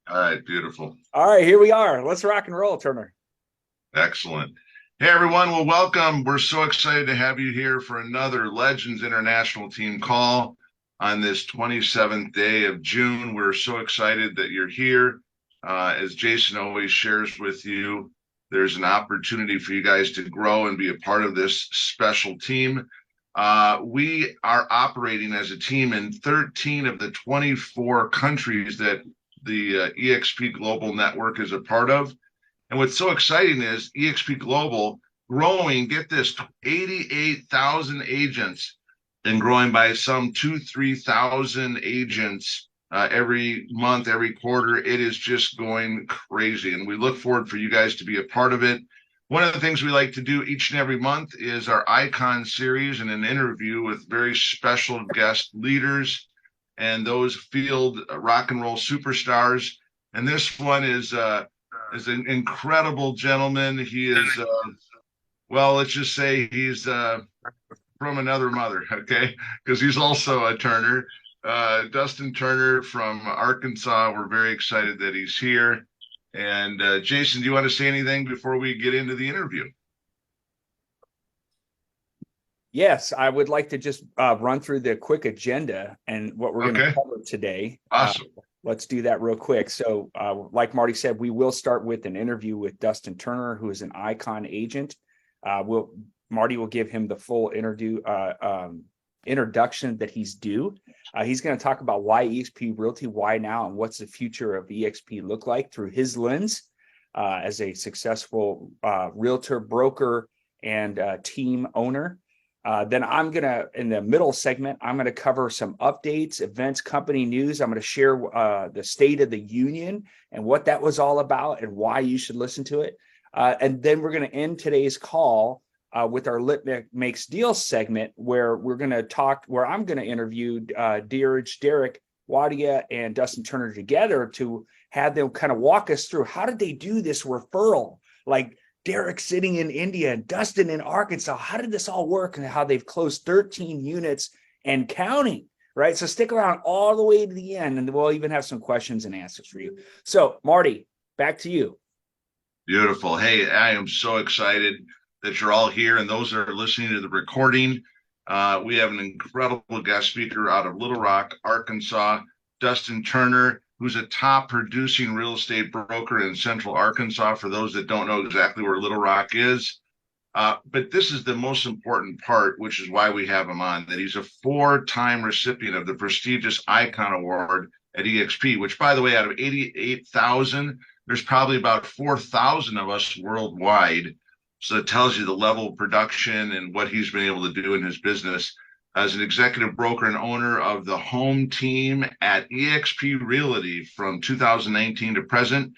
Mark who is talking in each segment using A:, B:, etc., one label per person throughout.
A: All right, beautiful.
B: All right, here we are. Let's rock and roll, Turner.
A: Excellent. Hey, everyone. Well, welcome. We're so excited to have you here for another Legends International team call on this 27th day of June. We're so excited that you're here. As Jason always shares with you, there's an opportunity for you guys to grow and be a part of this special team. We are operating as a team in 13 of the 24 countries that the eXp Global Network is a part of. And what's so exciting is eXp Global growing, get this, 88,000 agents and growing by some 3,000 agents every month, every quarter. It is just going crazy. And we look forward for you guys to be a part of it. One of the things we like to do each and every month is our Icon series and an interview with very special guest leaders and those field rock and roll superstars. And this one is an incredible gentleman. He is, well, let's just say he's from another mother, okay? Because he's also a Turner. Dustin Turner from Arkansas. We're very excited that he's here. And Jason, do you want to say anything before we get into the interview?
B: Yes, I would like to just run through the quick agenda and what we're going to cover today.
A: Awesome.
B: Let's do that real quick. So like Marty said, we will start with an interview with Dustin Turner, who is an Icon agent. Marty will give him the full introduction that he's due. He's going to talk about why eXp Realty, why now, and what's the future of eXp look like through his lens as a successful realtor, broker, and team owner. Then I'm going to, in the middle segment, I'm going to cover some updates, events, company news. I'm going to share the State of the Union and what that was all about and why you should listen to it. And then we're going to end today's call with our Lit Makes Deals segment, where we're going to talk, where I'm going to interview Derek Wadia and Dustin Turner together to have them kind of walk us through how did they do this referral? Like, Derek sitting in India and Dustin in Arkansas. How did this all work and how they've closed 13 units and counting, right? So stick around all the way to the end and we'll even have some questions and answers for you. So Marty, back to you.
A: Beautiful. Hey, I am so excited that you're all here and those that are listening to the recording. We have an incredible guest speaker out of Little Rock, Arkansas, Dustin Turner, who's a top producing real estate broker in Central Arkansas, for those that don't know exactly where Little Rock is. But this is the most important part, which is why we have him on, that he's a 4-time recipient of the prestigious Icon Award at eXp, which, by the way, out of 88,000, there's probably about 4,000 of us worldwide. So it tells you the level of production and what he's been able to do in his business. As an executive broker and owner of the home team at eXp Realty from 2019 to present.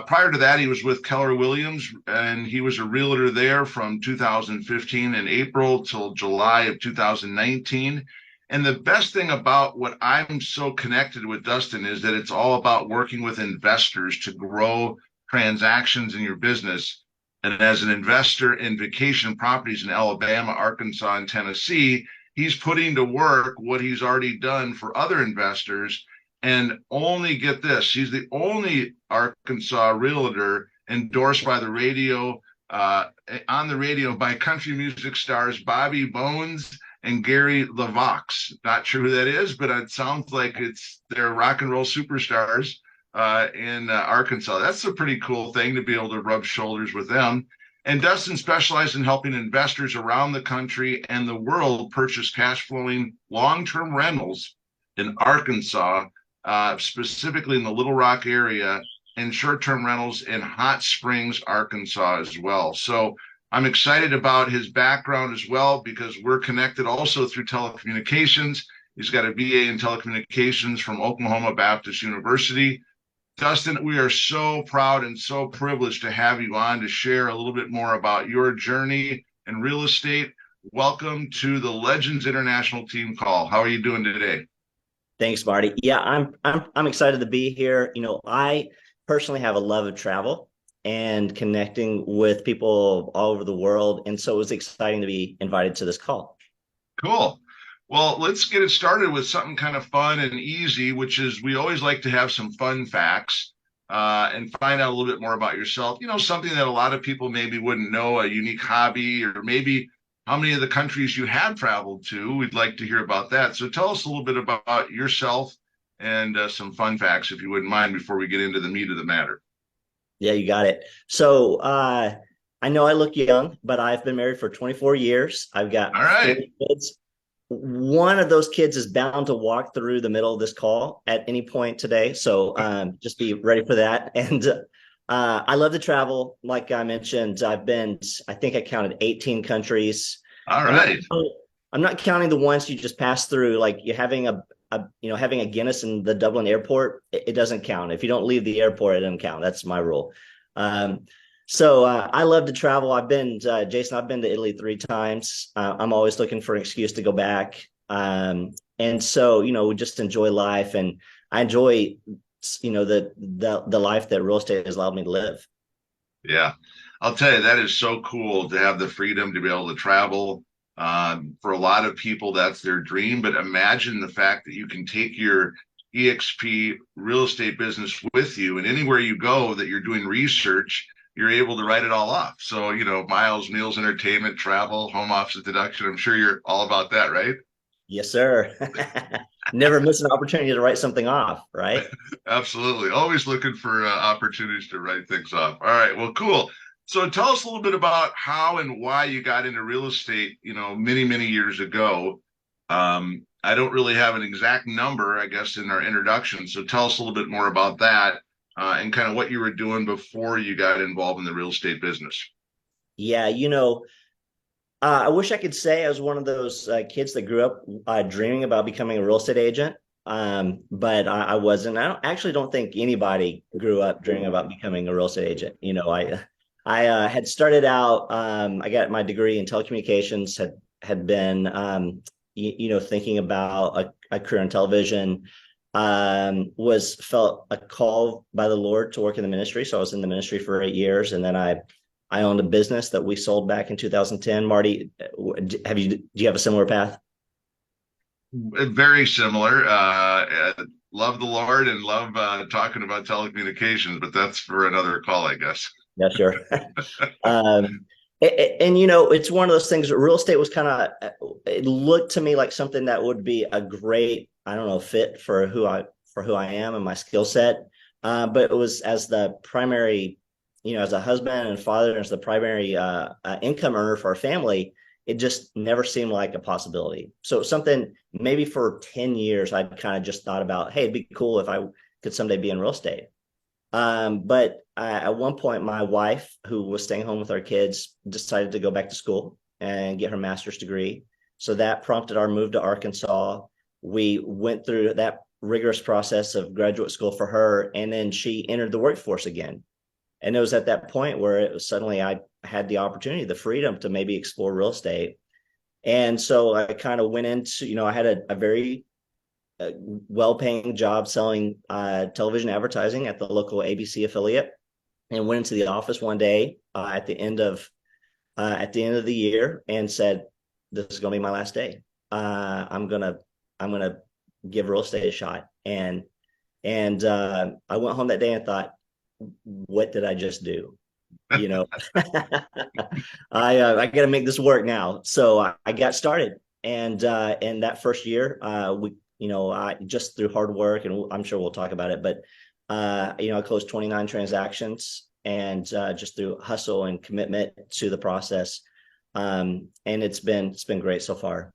A: Prior to that, he was with Keller Williams, and he was a realtor there from 2015 in April till July of 2019. And the best thing about what I'm so connected with Dustin is that it's all about working with investors to grow transactions in your business. And as an investor in vacation properties in Alabama, Arkansas, and Tennessee, he's putting to work what he's already done for other investors. And only get this, he's the only Arkansas realtor endorsed by the radio, on the radio by country music stars Bobby Bones and Gary LaVox. Not sure who that is, but it sounds like they're rock and roll superstars in Arkansas. That's a pretty cool thing to be able to rub shoulders with them. And Dustin specializes in helping investors around the country and the world purchase cash flowing long-term rentals in Arkansas, specifically in the Little Rock area, and short-term rentals in Hot Springs, Arkansas as well. So I'm excited about his background as well, because we're connected also through telecommunications. He's got a BA in telecommunications from Oklahoma Baptist University. Dustin, we are so proud and so privileged to have you on to share a little bit more about your journey in real estate. Welcome to the Legends International team call. How are you doing today?
C: Thanks, Marty. Yeah, I'm excited to be here. You know, I personally have a love of travel and connecting with people all over the world, and so it was exciting to be invited to this call.
A: Cool. Well, let's get it started with something kind of fun and easy, which is we always like to have some fun facts. and find out a little bit more about yourself. You know, something that a lot of people maybe wouldn't know, a unique hobby, or maybe how many of the countries you have traveled to. We'd like to hear about that. So tell us a little bit about yourself and some fun facts, if you wouldn't mind, before we get into the meat of the matter.
C: Yeah, you got it. So I know I look young, but I've been married for 24 years. I've got
A: All right.
C: 4 kids. One of those kids is bound to walk through the middle of this call at any point today. So just be ready for that. And I love to travel. Like I mentioned, I think I counted 18 countries.
A: All
C: I'm not,
A: right.
C: I'm not counting the ones you just pass through, like you're having having a Guinness in the Dublin airport. It doesn't count. If you don't leave the airport, it doesn't count. That's my rule. Um, so I love to travel. Jason, I've been to Italy 3 times. I'm always looking for an excuse to go back. And so, we just enjoy life, and I enjoy, the life that real estate has allowed me to live.
A: Yeah. I'll tell you, that is so cool to have the freedom to be able to travel. For a lot of people, that's their dream. But imagine the fact that you can take your eXp real estate business with you, and anywhere you go that you're doing research, you're able to write it all off. So, miles, meals, entertainment, travel, home office deduction. I'm sure you're all about that, right?
C: Yes, sir. Never miss an opportunity to write something off, right?
A: Absolutely. Always looking for opportunities to write things off. All right. Well, cool. So tell us a little bit about how and why you got into real estate, many, many years ago. I don't really have an exact number, I guess, in our introduction. So tell us a little bit more about that and kind of what you were doing before you got involved in the real estate business.
C: Yeah, I wish I could say I was one of those kids that grew up dreaming about becoming a real estate agent, but I wasn't. Actually don't think anybody grew up dreaming about becoming a real estate agent. I had started out. I got my degree in telecommunications. Had been thinking about a career in television. Was felt a call by the Lord to work in the ministry, so I was in the ministry for 8 years, and then I owned a business that we sold back in 2010. Marty, do you have a similar path?
A: Very similar. Love the Lord and love talking about telecommunications, but that's for another call, I guess.
C: Yeah, sure. um, it's one of those things. Real estate was it looked to me like something that would be a great, I don't know, fit for who I am and my skill set. But it was as the primary, as a husband and father, as the primary income earner for our family, it just never seemed like a possibility. So something maybe for 10 years, I'd kind of just thought about, hey, it'd be cool if I could someday be in real estate. But at one point, my wife, who was staying home with our kids, decided to go back to school and get her master's degree. So that prompted our move to Arkansas. We went through that rigorous process of graduate school for her, and then she entered the workforce again. And it was at that point where it was suddenly I had the opportunity, the freedom to maybe explore real estate. And so I kind of went into, I had a very well-paying job selling television advertising at the local ABC affiliate, and went into the office one day at the end of the year and said, "This is going to be my last day. I'm gonna give real estate a shot." And I went home that day and thought, "What did I just do?" I got to make this work now. So I got started, and that first year, I just through hard work, and I'm sure we'll talk about it, but I closed 29 transactions, and just through hustle and commitment to the process, and it's been great so far.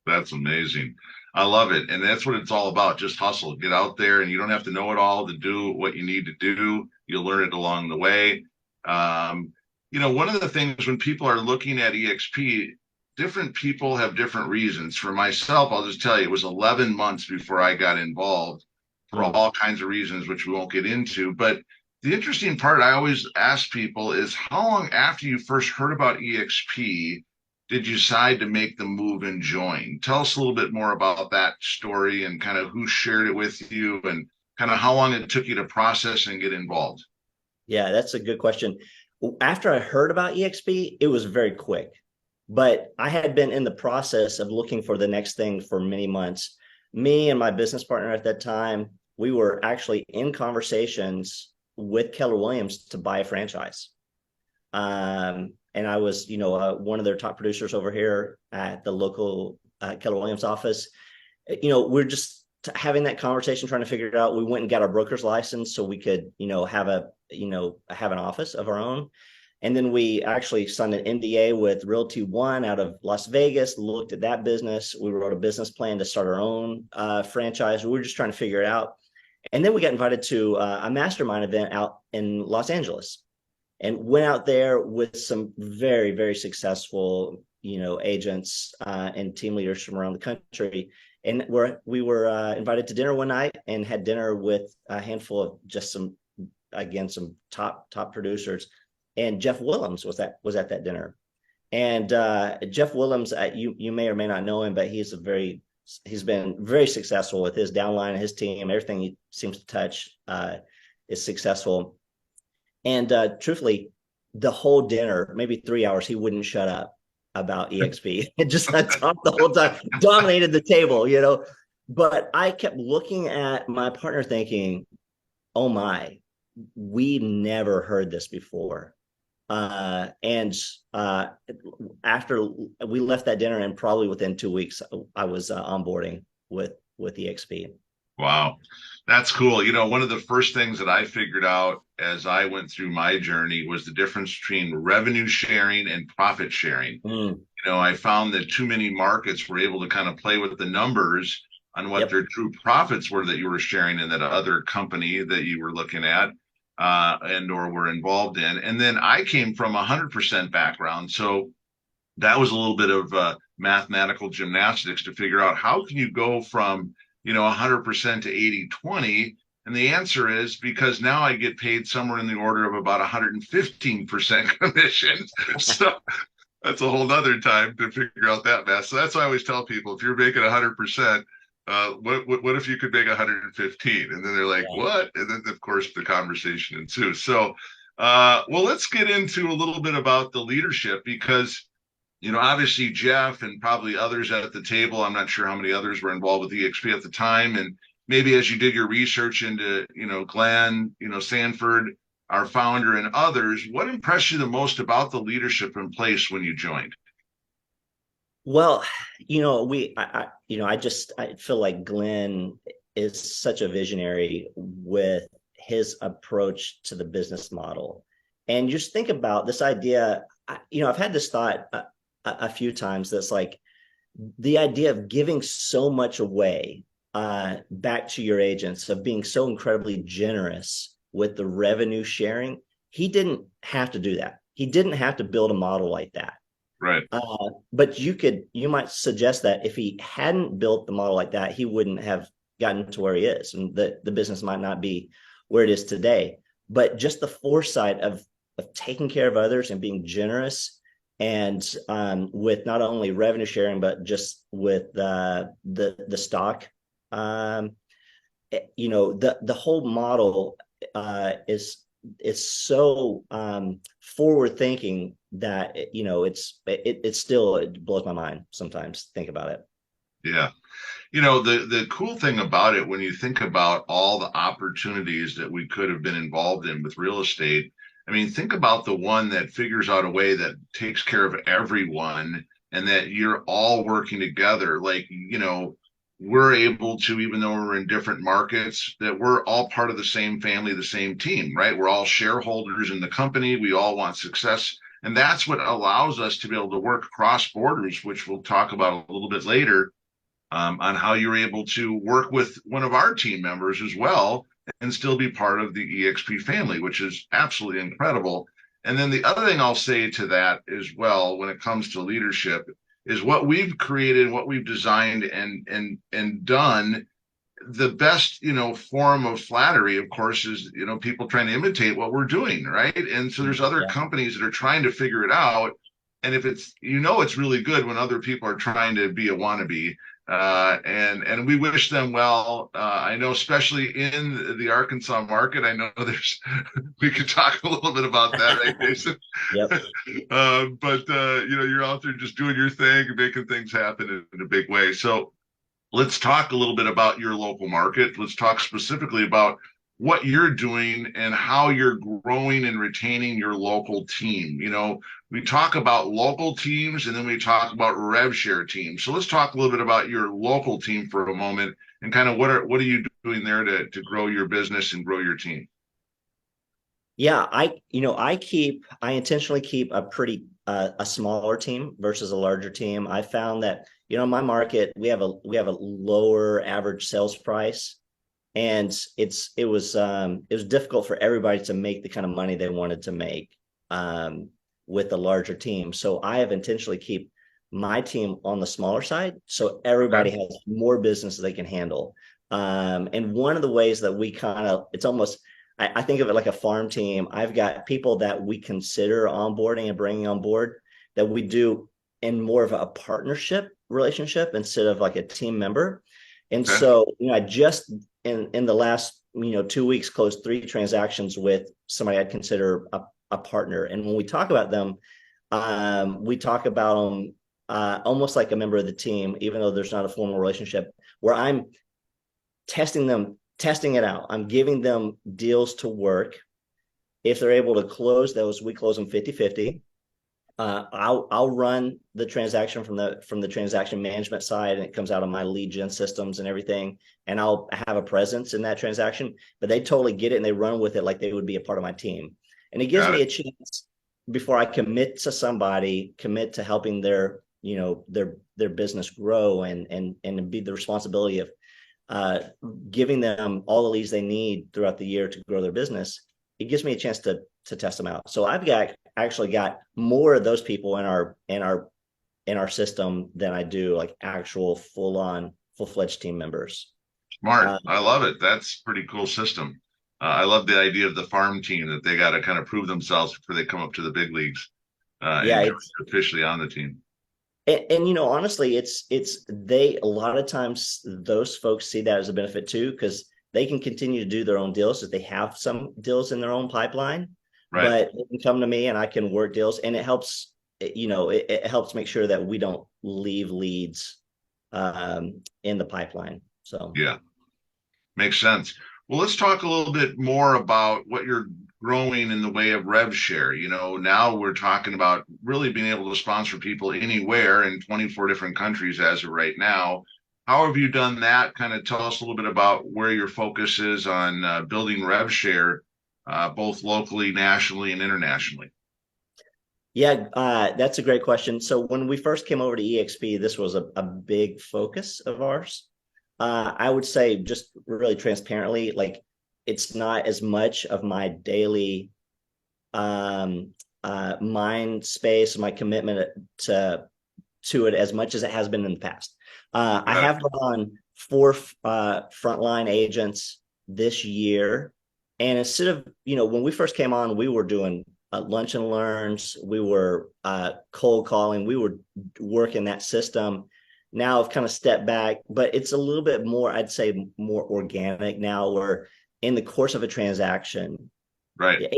A: That's amazing. I love it. And that's what it's all about. Just hustle, get out there, and you don't have to know it all to do what you need to do. You'll learn it along the way. One of the things when people are looking at eXp, different people have different reasons. For myself, I'll just tell you, it was 11 months before I got involved for all kinds of reasons, which we won't get into. But the interesting part I always ask people is how long after you first heard about eXp did you decide to make the move and join? Tell us a little bit more about that story and kind of who shared it with you and kind of how long it took you to process and get involved.
C: Yeah, that's a good question. After I heard about eXp, it was very quick, but I had been in the process of looking for the next thing for many months. Me and my business partner at that time, we were actually in conversations with Keller Williams to buy a franchise. And I was, one of their top producers over here at the local Keller Williams office. We're just having that conversation, trying to figure it out. We went and got our broker's license so we could, have an office of our own. And then we actually signed an NDA with Realty One out of Las Vegas, looked at that business. We wrote a business plan to start our own franchise. We were just trying to figure it out. And then we got invited to a mastermind event out in Los Angeles, and went out there with some very, very successful, agents and team leaders from around the country. And we were invited to dinner one night and had dinner with a handful of just some top producers. And Jeff Willems was at that dinner. And Jeff Willems, you may or may not know him, but he's been very successful with his downline and his team. Everything he seems to touch is successful. And truthfully, the whole dinner, maybe 3 hours, he wouldn't shut up about eXp. It just talked the whole time, dominated the table, But I kept looking at my partner thinking, oh my, we never heard this before. And after we left that dinner, and probably within 2 weeks, I was onboarding with eXp.
A: Wow. That's cool. One of the first things that I figured out as I went through my journey was the difference between revenue sharing and profit sharing. I found that too many markets were able to kind of play with the numbers on what their true profits were that you were sharing in that other company that you were looking at and or were involved in. And then I came from 100% background. So that was a little bit of mathematical gymnastics to figure out how can you go from 100% to 80-20. And the answer is because now I get paid somewhere in the order of about 115% commission. So that's a whole nother time to figure out that math. So that's why I always tell people, if you're making 100%, what if you could make 115? And then they're like, what? And then of course the conversation ensues. So, well, let's get into a little bit about the leadership, because obviously Jeff and probably others at the table, I'm not sure how many others were involved with eXp at the time. And maybe as you did your research into, Glenn, Sanford, our founder, and others, what impressed you the most about the leadership in place when you joined?
C: Well, I feel like Glenn is such a visionary with his approach to the business model. And just think about this idea. I've had this thought a few times, that's like the idea of giving so much away back to your agents, of being so incredibly generous with the revenue sharing. He didn't have to do that. He didn't have to build a model like that.
A: Right.
C: But you might suggest that if he hadn't built the model like that, he wouldn't have gotten to where he is, and the business might not be where it is today. But just the foresight of taking care of others and being generous, and with not only revenue sharing, but just with the stock, the whole model is so forward thinking that it still blows my mind sometimes, think about it.
A: Yeah. The cool thing about it, when you think about all the opportunities that we could have been involved in with real estate, I mean, think about the one that figures out a way that takes care of everyone, and that you're all working together. Like, we're able to, even though we're in different markets, that we're all part of the same family, the same team, right? We're all shareholders in the company. We all want success. And that's what allows us to be able to work across borders, which we'll talk about a little bit later, on how you're able to work with one of our team members as well and still be part of the eXp family, which is absolutely incredible. And then the other thing I'll say to that as well, when it comes to leadership, is what we've created, what we've designed and done. The best, form of flattery, of course, is, people trying to imitate what we're doing, right? And so there's other companies that are trying to figure it out. And if it's, it's really good when other people are trying to be a wannabe. And we wish them well. I know, especially in the Arkansas market, I know we could talk a little bit about that, right, Jason?
C: Yep.
A: But you're out there just doing your thing, making things happen in a big way. So Let's talk a little bit about your local market. Let's talk specifically about what you're doing and how you're growing and retaining your local team. We talk about local teams and then we talk about rev share teams. So let's talk a little bit about your local team for a moment and kind of what are you doing there to grow your business and grow your team?
C: Yeah, I intentionally keep a pretty a smaller team versus a larger team. I found that, my market, we have a lower average sales price, and it was difficult for everybody to make the kind of money they wanted to make with a larger team. So I have intentionally keep my team on the smaller side, so everybody
A: Okay.
C: has more business they can handle. And one of the ways that we kind of, it's almost, I think of it like a farm team. I've got people that we consider onboarding and bringing on board that we do in more of a partnership relationship instead of like a team member. And
A: Okay.
C: so, I just in the last 2 weeks closed 3 transactions with somebody I'd consider a partner. And when we talk about them, we talk about them almost like a member of the team, even though there's not a formal relationship, where I'm testing it out. I'm giving them deals to work. If they're able to close those, we close them 50-50. I'll run the transaction from the transaction management side, and it comes out of my lead gen systems and everything. And I'll have a presence in that transaction, but they totally get it and they run with it like they would be a part of my team. And it gives
A: Got
C: me
A: it.
C: a chance before I commit to somebody, commit to helping their business grow and be the responsibility of uh, giving them all the leads they need throughout the year to grow their business. It gives me a chance to test them out. So I've actually got more of those people in our system than I do like actual full-fledged team members.
A: Smart.
C: Uh,
A: I love it. That's a pretty cool system. I love the idea of the farm team that they got to kind of prove themselves before they come up to the big leagues
C: yeah,
A: and
C: it's
A: you're officially on the team.
C: and honestly, it's they a lot of times those folks see that as a benefit too, because they can continue to do their own deals if they have some deals in their own pipeline,
A: Right.
C: but they can come to me and I can work deals, and it helps. It helps make sure that we don't leave leads in the pipeline. So
A: Yeah. Makes sense. Well, let's talk a little bit more about what you're growing in the way of rev share. Now we're talking about really being able to sponsor people anywhere in 24 different countries as of right now. How have you done that? Kind of tell us a little bit about where your focus is on building rev share, both locally, nationally, and internationally.
C: yeah, that's a great question. So when we first came over to eXp, this was a big focus of ours. I would say just really transparently, like it's not as much of my daily mind space, my commitment to it as much as it has been in the past. I
A: Got it.
C: have brought on 4 frontline agents this year, and instead of when we first came on, we were doing lunch and learns, we were cold calling, we were working that system. Now I've kind of stepped back, but it's a little bit more, I'd say, more organic now. Where in the course of a transaction,
A: Right.
C: yeah,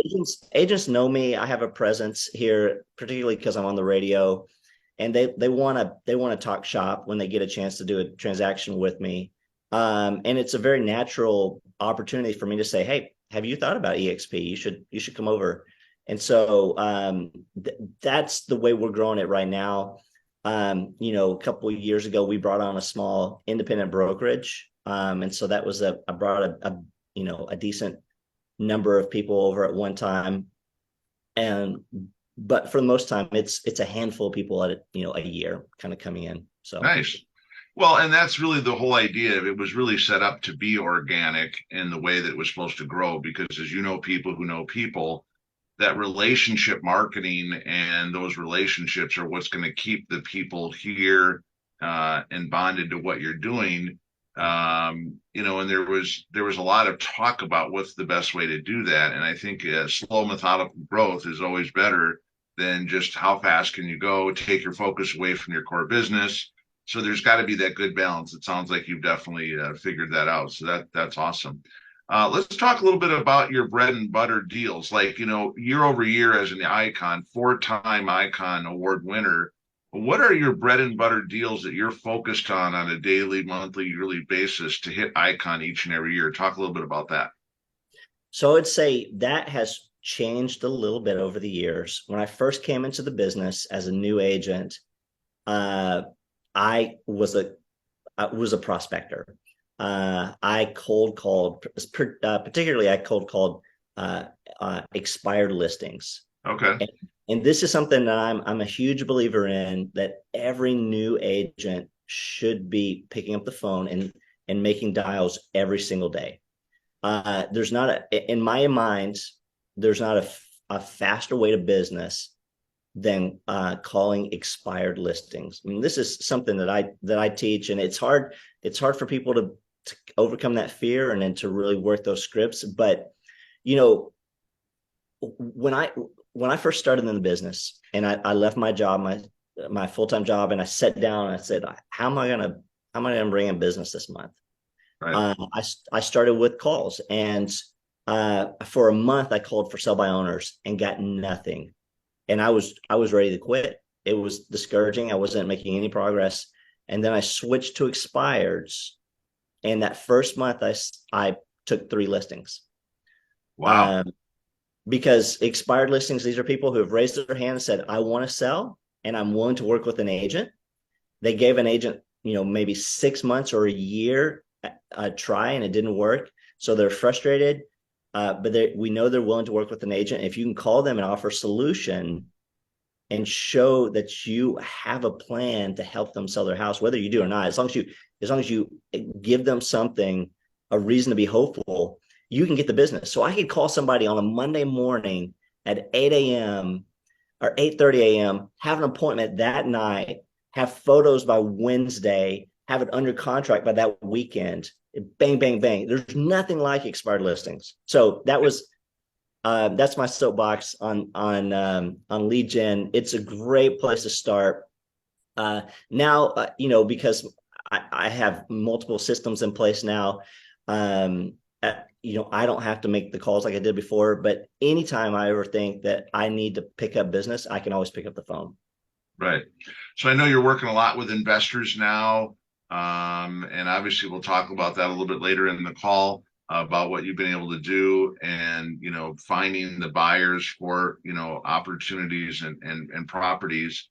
C: agents know me. I have a presence here, particularly because I'm on the radio, and they want to talk shop when they get a chance to do a transaction with me. And it's a very natural opportunity for me to say, "Hey, have you thought about eXp? You should come over." And so that's the way we're growing it right now. A couple of years ago, we brought on a small independent brokerage, and so that was I brought a decent number of people over at one time, and but for the most time it's a handful of people at a year kind of coming in. So
A: Nice. Well, and that's really the whole idea. It was really set up to be organic in the way that it was supposed to grow because, as you know, people who know people, that relationship marketing and those relationships are what's going to keep the people here and bonded to what you're doing. And there was a lot of talk about what's the best way to do that. And I think slow methodical growth is always better than just how fast can you go, take your focus away from your core business. So there's got to be that good balance. It sounds like you've definitely figured that out. So that's awesome. Let's talk a little bit about your bread and butter deals. Like, year over year as an icon, 4-time icon award winner. What are your bread and butter deals that you're focused on a daily, monthly, yearly basis to hit icon each and every year? Talk a little bit about that.
C: So I'd say that has changed a little bit over the years. When I first came into the business as a new agent, uh, I was a prospector. I cold called, particularly I cold called expired listings.
A: Okay.
C: And this is something that I'm a huge believer in, that every new agent should be picking up the phone and making dials every single day. There's not in my mind, there's not a faster way to business than calling expired listings. I mean, this is something that I teach, and it's hard for people to overcome that fear and then to really work those scripts. But you know, when I first started in the business and I left my job, my full-time job, and I sat down and I said, how am I gonna bring in business this month?
A: Right.
C: I started with calls, and for a month I called for sell by owners and got nothing, and I was ready to quit. It was discouraging. I wasn't making any progress, and then I switched to expireds, and that first month I took 3 listings.
A: Wow.
C: Um, because expired listings, these are people who have raised their hand and said, I want to sell and I'm willing to work with an agent. They gave an agent, maybe 6 months or a year a try, and it didn't work. So they're frustrated, but we know they're willing to work with an agent. If you can call them and offer a solution and show that you have a plan to help them sell their house, whether you do or not, as long as you give them something, a reason to be hopeful, you can get the business. So I could call somebody on a Monday morning at 8 a.m. or 8:30 a.m., have an appointment that night, have photos by Wednesday, have it under contract by that weekend. Bang, bang, bang. There's nothing like expired listings. So that's my soapbox on lead gen. It's a great place to start. Now, because I have multiple systems in place now. I don't have to make the calls like I did before, but anytime I ever think that I need to pick up business, I can always pick up the phone.
A: Right. So I know you're working a lot with investors now. And obviously we'll talk about that a little bit later in the call about what you've been able to do and, finding the buyers for, opportunities and properties.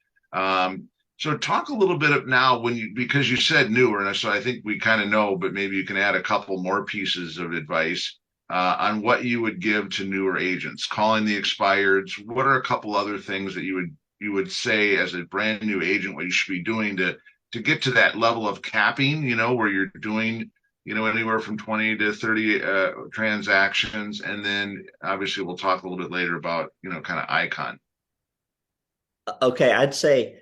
A: So talk a little bit of now because you said newer, and so I think we kind of know, but maybe you can add a couple more pieces of advice on what you would give to newer agents, calling the expireds. What are a couple other things that you would say as a brand new agent what you should be doing to get to that level of capping, where you're doing, anywhere from 20 to 30 transactions. And then obviously we'll talk a little bit later about, kind of icon.
C: Okay, I'd say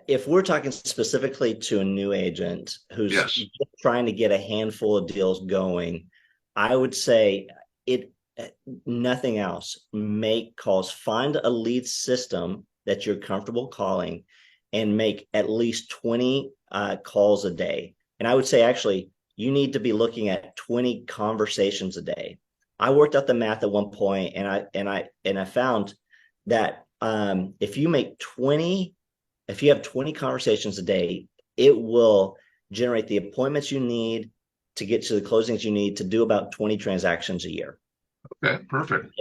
C: if we're talking specifically to a new agent who's
A: Yes.
C: trying to get a handful of deals going, I would say nothing else. Make calls, find a lead system that you're comfortable calling, and make at least 20 calls a day. And I would say, actually, you need to be looking at 20 conversations a day. I worked out the math at one point, and I found that if you have 20 conversations a day, it will generate the appointments you need to get to the closings you need to do about 20 transactions a year.
A: Okay, perfect.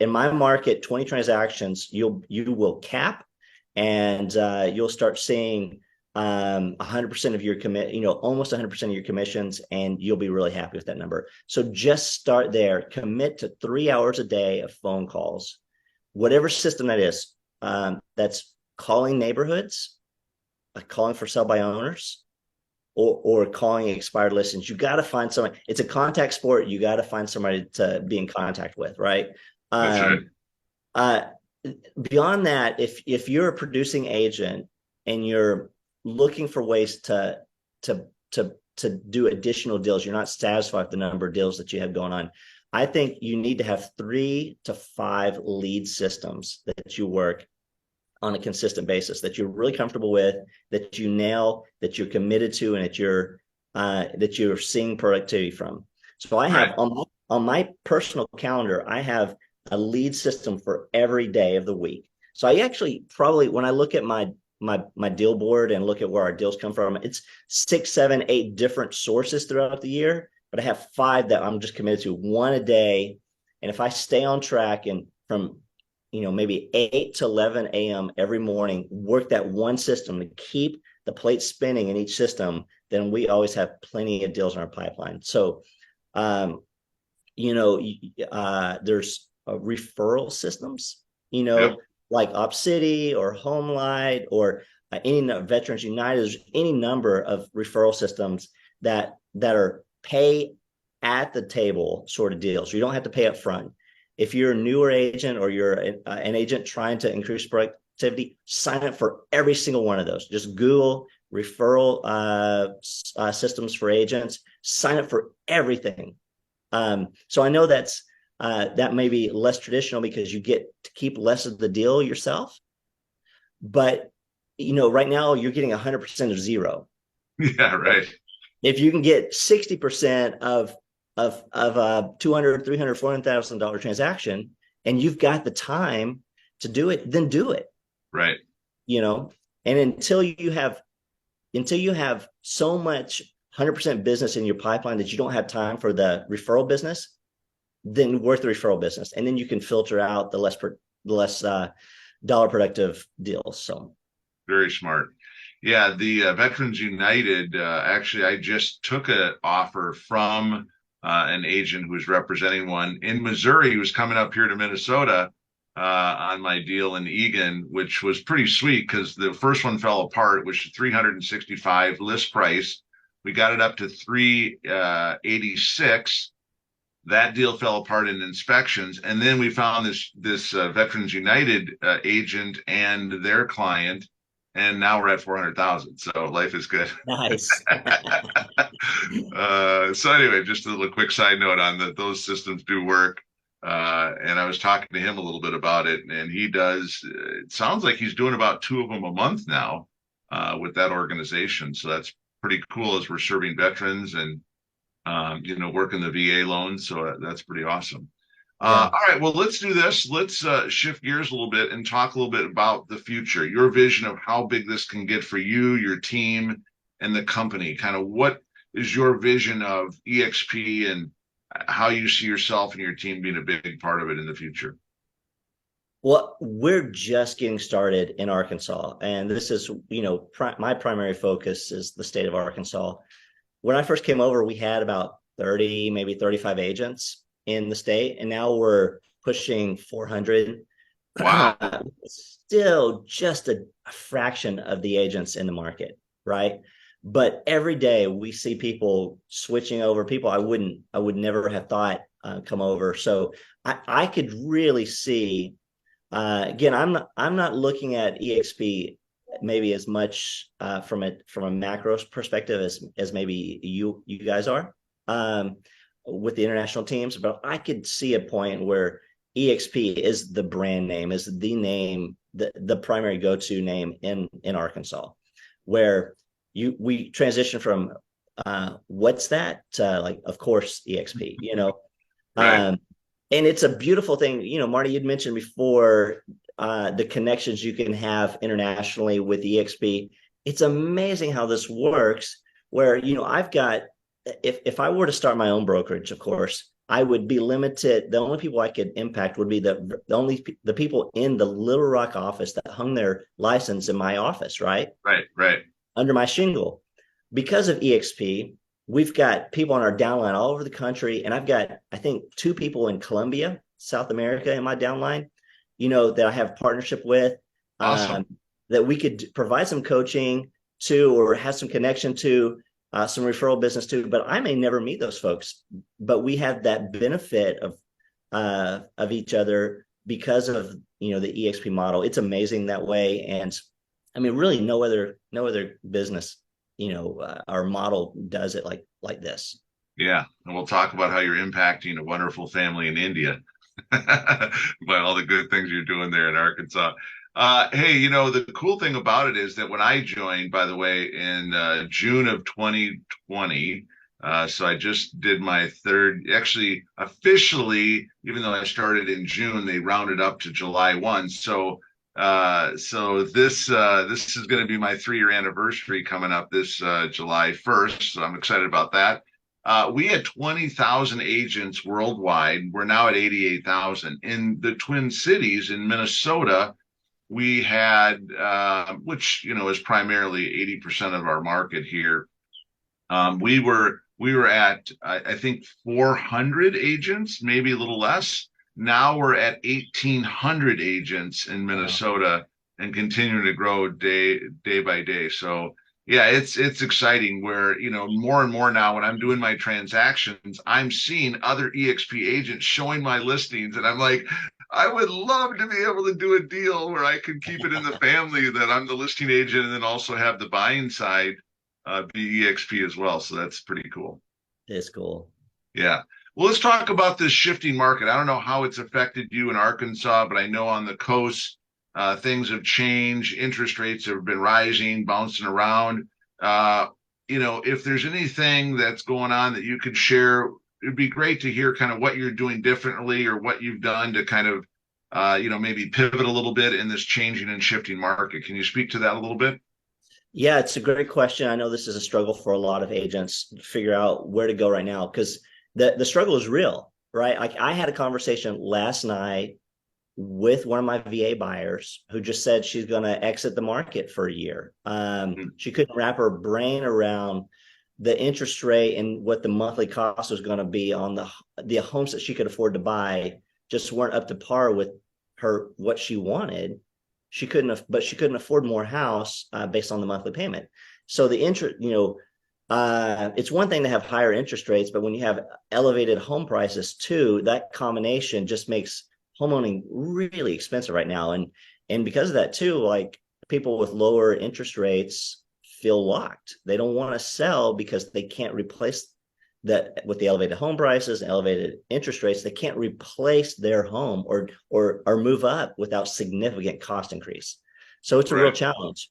C: In my market, 20 transactions, you will cap, and you'll start seeing 100% of your almost 100% of your commissions, and you'll be really happy with that number. So just start there. Commit to 3 hours a day of phone calls, whatever system that is. That's calling neighborhoods, calling for sell by owners, or calling expired listings. You got to find somebody. It's a contact sport. You got to find somebody to be in contact with, right?
A: That's right.
C: Beyond that, if you're a producing agent and you're looking for ways to do additional deals, you're not satisfied with the number of deals that you have going on, I think you need to have 3 to 5 lead systems that you work on a consistent basis, that you're really comfortable with, that you nail, that you're committed to, and that you're seeing productivity from. So I have on my personal calendar, I have a lead system for every day of the week. So I actually probably, when I look at my my deal board and look at where our deals come from, it's 6, 7, 8 different sources throughout the year, but I have 5 that I'm just committed to, one a day. And if I stay on track and from maybe 8 to 11 a.m. every morning, work that one system to keep the plate spinning in each system, then we always have plenty of deals in our pipeline. So, there's referral systems,
A: Yep.
C: like Op City or HomeLight or any Veterans United. There's any number of referral systems that are pay at the table sort of deals. You don't have to pay up front. If you're a newer agent or you're an agent trying to increase productivity, sign up for every single one of those. Just Google referral systems for agents, sign up for everything. So I know that may be less traditional because you get to keep less of the deal yourself, but right now you're getting 100% of zero.
A: Yeah, right.
C: If you can get 60% of a 200, 300, $400,000 transaction, and you've got the time to do it, then do it.
A: Right.
C: And until you have so much 100% business in your pipeline that you don't have time for the referral business, then work the referral business, and then you can filter out the less dollar productive deals. So
A: Very smart. Yeah, the Veterans United, actually, I just took an offer from an agent who was representing one in Missouri. He was coming up here to Minnesota on my deal in Egan, which was pretty sweet because the first one fell apart, which is 365 list price. We got it up to 386. That deal fell apart in inspections, and then we found this Veterans United agent and their client, and now we're at 400,000. So life is good.
C: nice.
A: So anyway, just a little quick side note on that. Those systems do work. And I was talking to him a little bit about it, and he does. It sounds like he's doing about 2 of them a month now with that organization. So that's pretty cool as we're serving veterans and working the VA loans. So that's pretty awesome.
C: Yeah.
A: All right, well, let's do this. Let's shift gears a little bit and talk a little bit about the future, your vision of how big this can get for you, your team, and the company. Kind of what is your vision of eXp and how you see yourself and your team being a big part of it in the future?
C: Well, we're just getting started in Arkansas, and this is, my primary focus is the state of Arkansas. When I first came over, we had about 30, maybe 35 agents in the state, and now we're pushing 400.
A: Wow.
C: Still just a fraction of the agents in the market, right? But every day we see people switching over, people I would never have thought come over. So I could really see. Again, I'm not looking at eXp maybe as much from a macro perspective as maybe you guys are with the international teams, but I could see a point where eXp is the brand name, is the name, the primary go-to name in Arkansas, where we transition from what's that to, like, of course, eXp,
A: Right.
C: and it's a beautiful thing. Marty, you'd mentioned before the connections you can have internationally with eXp. It's amazing how this works, where I've got, if I were to start my own brokerage, of course, I would be limited. The only people I could impact would be the people in the Little Rock office that hung their license in my office, right?
A: Right.
C: Under my shingle. Because of eXp, we've got people on our downline all over the country, and I've got, I think, 2 people in Colombia, South America, in my downline, that I have partnership with,
A: Awesome.
C: that we could provide some coaching to, or have some connection to, some referral business to. But I may never meet those folks, but we have that benefit of each other because of the eXp model. It's amazing that way, and I mean, really, no other business, our model does it like this.
A: Yeah. And we'll talk about how you're impacting a wonderful family in India by all the good things you're doing there in Arkansas. Hey, the cool thing about it is that when I joined, by the way, in June of 2020, so I just did my third, actually, officially, even though I started in June, they rounded up to July 1. So So this is going to be my 3-year anniversary coming up this July 1st. So I'm excited about that. We had 20,000 agents worldwide. We're now at 88,000. In the Twin Cities in Minnesota, we had, which is primarily 80% of our market here. We were at I think 400 agents, maybe a little less. Now we're at 1,800 agents in
C: Wow.
A: Minnesota and continuing to grow day by day. So yeah, it's exciting where more and more now when I'm doing my transactions, I'm seeing other eXp agents showing my listings, and I'm like, I would love to be able to do a deal where I could keep it in the family that I'm the listing agent and then also have the buying side be eXp as well. So that's pretty cool.
C: It's cool.
A: Yeah. Well, let's talk about this shifting market. I don't know how it's affected you in Arkansas, but I know on the coast, things have changed. Interest rates have been rising, bouncing around. If there's anything that's going on that you could share, it'd be great to hear kind of what you're doing differently or what you've done to kind of, maybe pivot a little bit in this changing and shifting market. Can you speak to that a little bit?
C: Yeah, it's a great question. I know this is a struggle for a lot of agents to figure out where to go right now because the struggle is real, right? Like I had a conversation last night with one of my VA buyers who just said she's going to exit the market for a year.
A: Mm.
C: She couldn't wrap her brain around the interest rate and what the monthly cost was going to be on the homes that she could afford to buy just weren't up to par with her what she wanted. She couldn't afford more house based on the monthly payment. So the interest, it's one thing to have higher interest rates, but when you have elevated home prices too, that combination just makes homeowning really expensive right now. And because of that too, like people with lower interest rates feel locked. They don't want to sell because they can't replace that with the elevated home prices, elevated interest rates. They can't replace their home or move up without significant cost increase. So it's a real
A: Right.
C: challenge.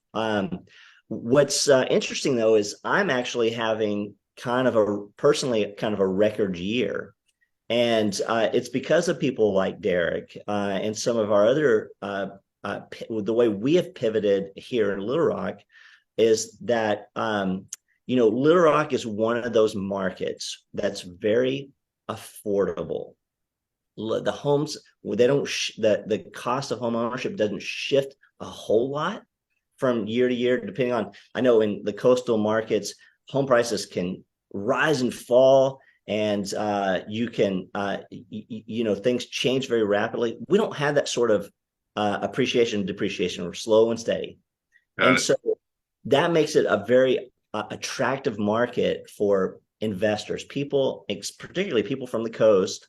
C: What's interesting though is I'm actually having personally kind of a record year. And it's because of people like Derek and some of our other, the way we have pivoted here in Little Rock is that, Little Rock is one of those markets that's very affordable. The homes, they don't, the cost of home ownership doesn't shift a whole lot from year to year, depending on, I know in the coastal markets, home prices can rise and fall and you can things change very rapidly. We don't have that sort of appreciation depreciation. We're slow and steady,
A: Got
C: and
A: it.
C: so that makes it a very attractive market for investors, particularly people from the coast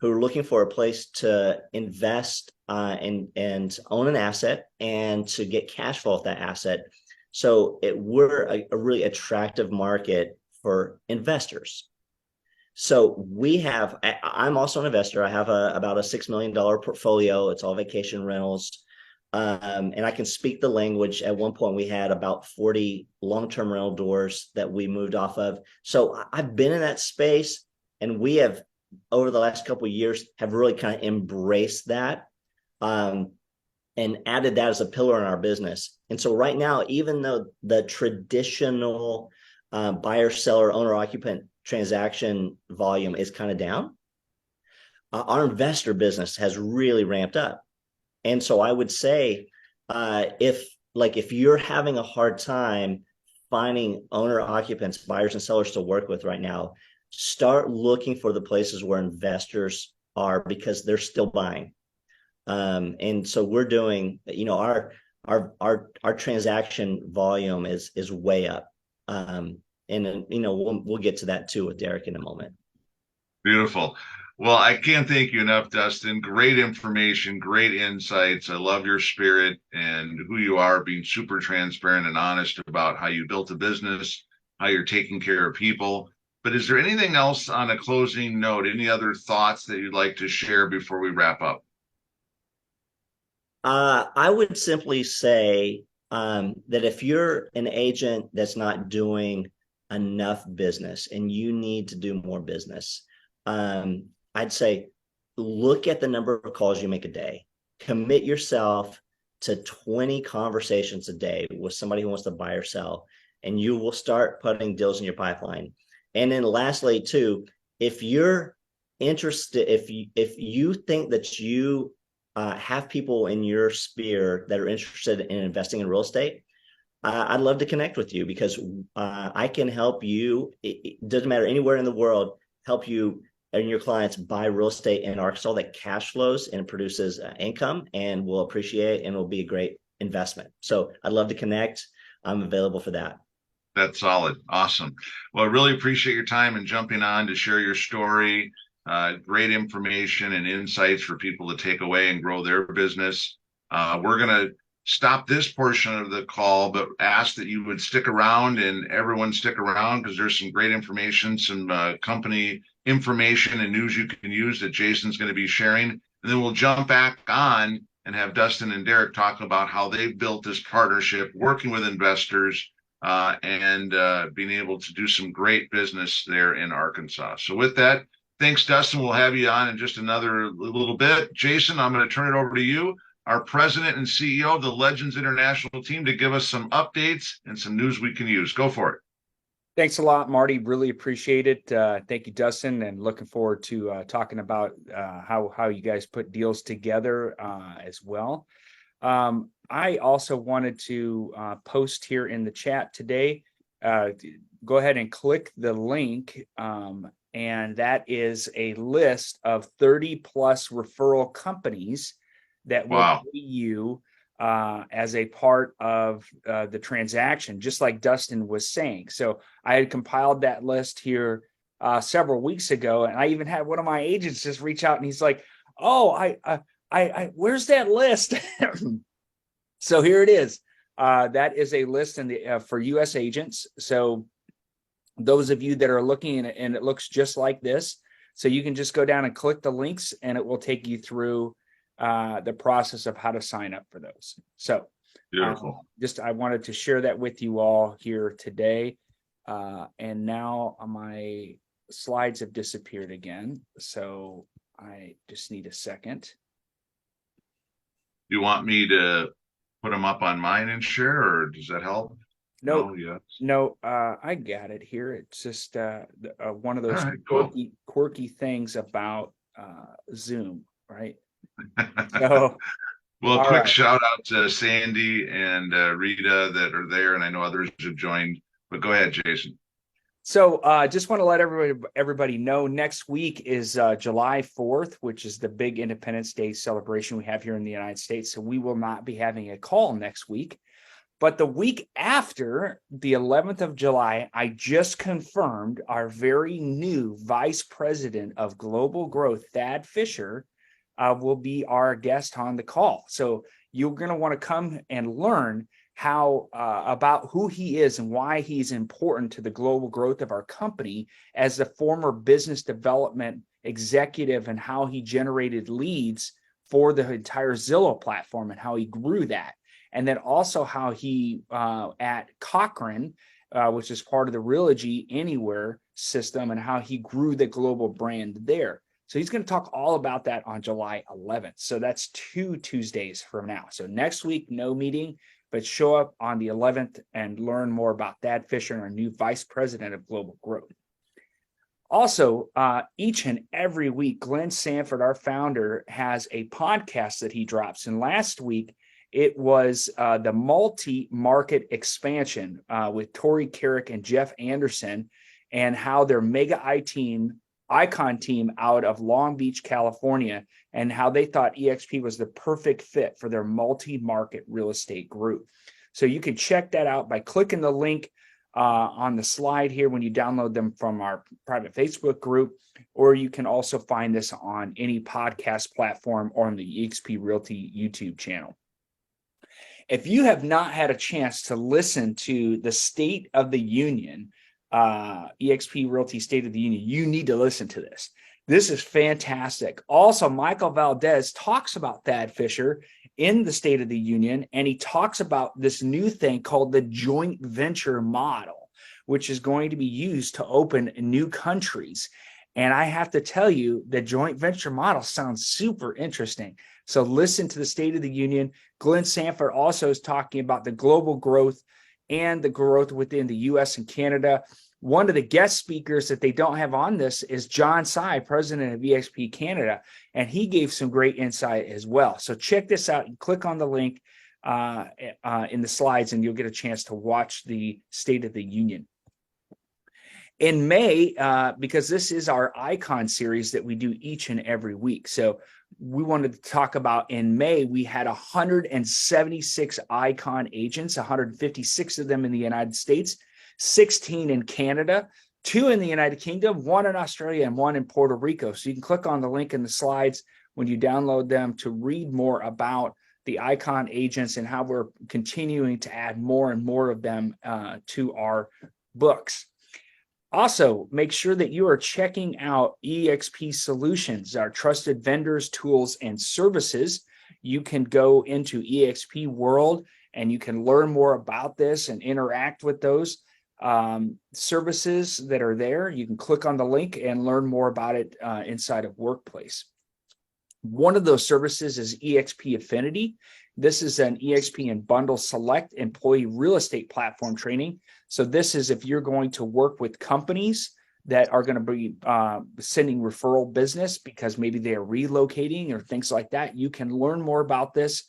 C: who are looking for a place to invest and own an asset and to get cash flow off that asset. So we're a really attractive market for investors. So I'm also an investor. I have about a $6 million portfolio. It's all vacation rentals. And I can speak the language. At one point, we had about 40 long-term rental doors that we moved off of. So I've been in that space, and we have, over the last couple of years, have really kind of embraced that and added that as a pillar in our business. And so right now, even though the traditional buyer, seller, owner, occupant transaction volume is kind of down, our investor business has really ramped up. And so I would say, if you're having a hard time finding owner occupants, buyers and sellers to work with right now, start looking for the places where investors are because they're still buying. And so we're doing, our transaction volume is way up. We'll get to that too with Derek in a moment.
A: Beautiful. Well, I can't thank you enough, Dustin. Great information, great insights. I love your spirit and who you are, being super transparent and honest about how you built a business, how you're taking care of people. But is there anything else on a closing note? Any other thoughts that you'd like to share before we wrap up?
C: I would simply say that if you're an agent that's not doing enough business and you need to do more business, I'd say look at the number of calls you make a day, commit yourself to 20 conversations a day with somebody who wants to buy or sell, and you will start putting deals in your pipeline. And then lastly, too, if you're interested, if you think that you have people in your sphere that are interested in investing in real estate, I'd love to connect with you, because I can help you. It doesn't matter, anywhere in the world, help you and your clients buy real estate in Arkansas that cash flows and produces income and will appreciate and will be a great investment. So I'd love to connect. I'm available for that.
A: That's solid. Awesome. Well, I really appreciate your time and jumping on to share your story. Great information and insights for people to take away and grow their business. We're going to stop this portion of the call, but ask that you would stick around, and everyone stick around, because there's some great information, some company information and news you can use that Jason's going to be sharing. And then we'll jump back on and have Dustin and Derek talk about how they've built this partnership, working with investors, and being able to do some great business there in Arkansas. So with that, thanks, Dustin. We'll have you on in just another little bit. Jason, I'm going to turn it over to you, our president and CEO of the Legends International team, to give us some updates and some news we can use. Go for it.
B: Thanks a lot, Marty. Really appreciate it. Thank you, Dustin, and looking forward to talking about how you guys put deals together as well. I also wanted to post here in the chat today. Go ahead and click the link, and that is a list of 30 plus referral companies that will pay you as a part of the transaction, just like Dustin was saying. So I had compiled that list here several weeks ago, and I even had one of my agents just reach out, and he's like, "Oh, I where's that list?" So here it is. That is a list in the for U.S. agents. So those of you that are looking, and it looks just like this, so you can just go down and click the links, and it will take you through the process of how to sign up for those. So
A: beautiful.
B: I wanted to share that with you all here today. And now my slides have disappeared again, so I just need a second.
A: You want me to put them up on mine and share, or does that help?
B: No,
A: yes.
B: No, I got it here. It's just one of those quirky things about Zoom, right? So,
A: well, quick shout out to Sandy and Rita that are there, and I know others have joined. But go ahead, Jason.
B: So just want to let everybody know, next week is July 4th, which is the big Independence Day celebration we have here in the United States. So we will not be having a call next week. But the week after, the 11th of July, I just confirmed our very new Vice President of Global Growth, Thad Fisher, will be our guest on the call. So you're going to want to come and learn how about who he is and why he's important to the global growth of our company as a former business development executive, and how he generated leads for the entire Zillow platform and how he grew that. And then also how he at Cochrane, which is part of the Realogy Anywhere system, and how he grew the global brand there. So he's going to talk all about that on July 11th. So that's 2 Tuesdays from now. So next week, no meeting, but show up on the 11th and learn more about Thad Fisher and our new Vice President of Global Growth. Also, each and every week, Glenn Sanford, our founder, has a podcast that he drops. And last week, it was the multi-market expansion with Tori Carrick and Jeff Anderson, and how their mega icon team out of Long Beach, California, and how they thought eXp was the perfect fit for their multi-market real estate group. So you can check that out by clicking the link on the slide here when you download them from our private Facebook group, or you can also find this on any podcast platform or on the eXp Realty YouTube channel. If you have not had a chance to listen to the State of the Union, eXp Realty State of the Union, you need to listen to this. This is fantastic. Also, Michael Valdez talks about Thad Fisher in the State of the Union, and he talks about this new thing called the joint venture model, which is going to be used to open new countries. And I have to tell you, the joint venture model sounds super interesting. So listen to the State of the Union. Glenn Sanford also is talking about the global growth and the growth within the US and Canada. One of the guest speakers that they don't have on this is John Tsai, president of eXp Canada, and he gave some great insight as well. So check this out. You click on the link in the slides and you'll get a chance to watch the State of the Union. In May, because this is our icon series that we do each and every week. So we wanted to talk about, in May, we had 176 icon agents, 156 of them in the United States, 16 in Canada, 2 in the United Kingdom, 1 in Australia, and 1 in Puerto Rico. So you can click on the link in the slides when you download them to read more about the icon agents and how we're continuing to add more and more of them to our books. Also, make sure that you are checking out eXp Solutions, our trusted vendors, tools, and services. You can go into eXp World and you can learn more about this and interact with those services that are there. You can click on the link and learn more about it inside of Workplace. One of those services is eXp Affinity. This is an eXp and Bundle Select employee real estate platform training. So this is if you're going to work with companies that are going to be sending referral business because maybe they are relocating or things like that, you can learn more about this.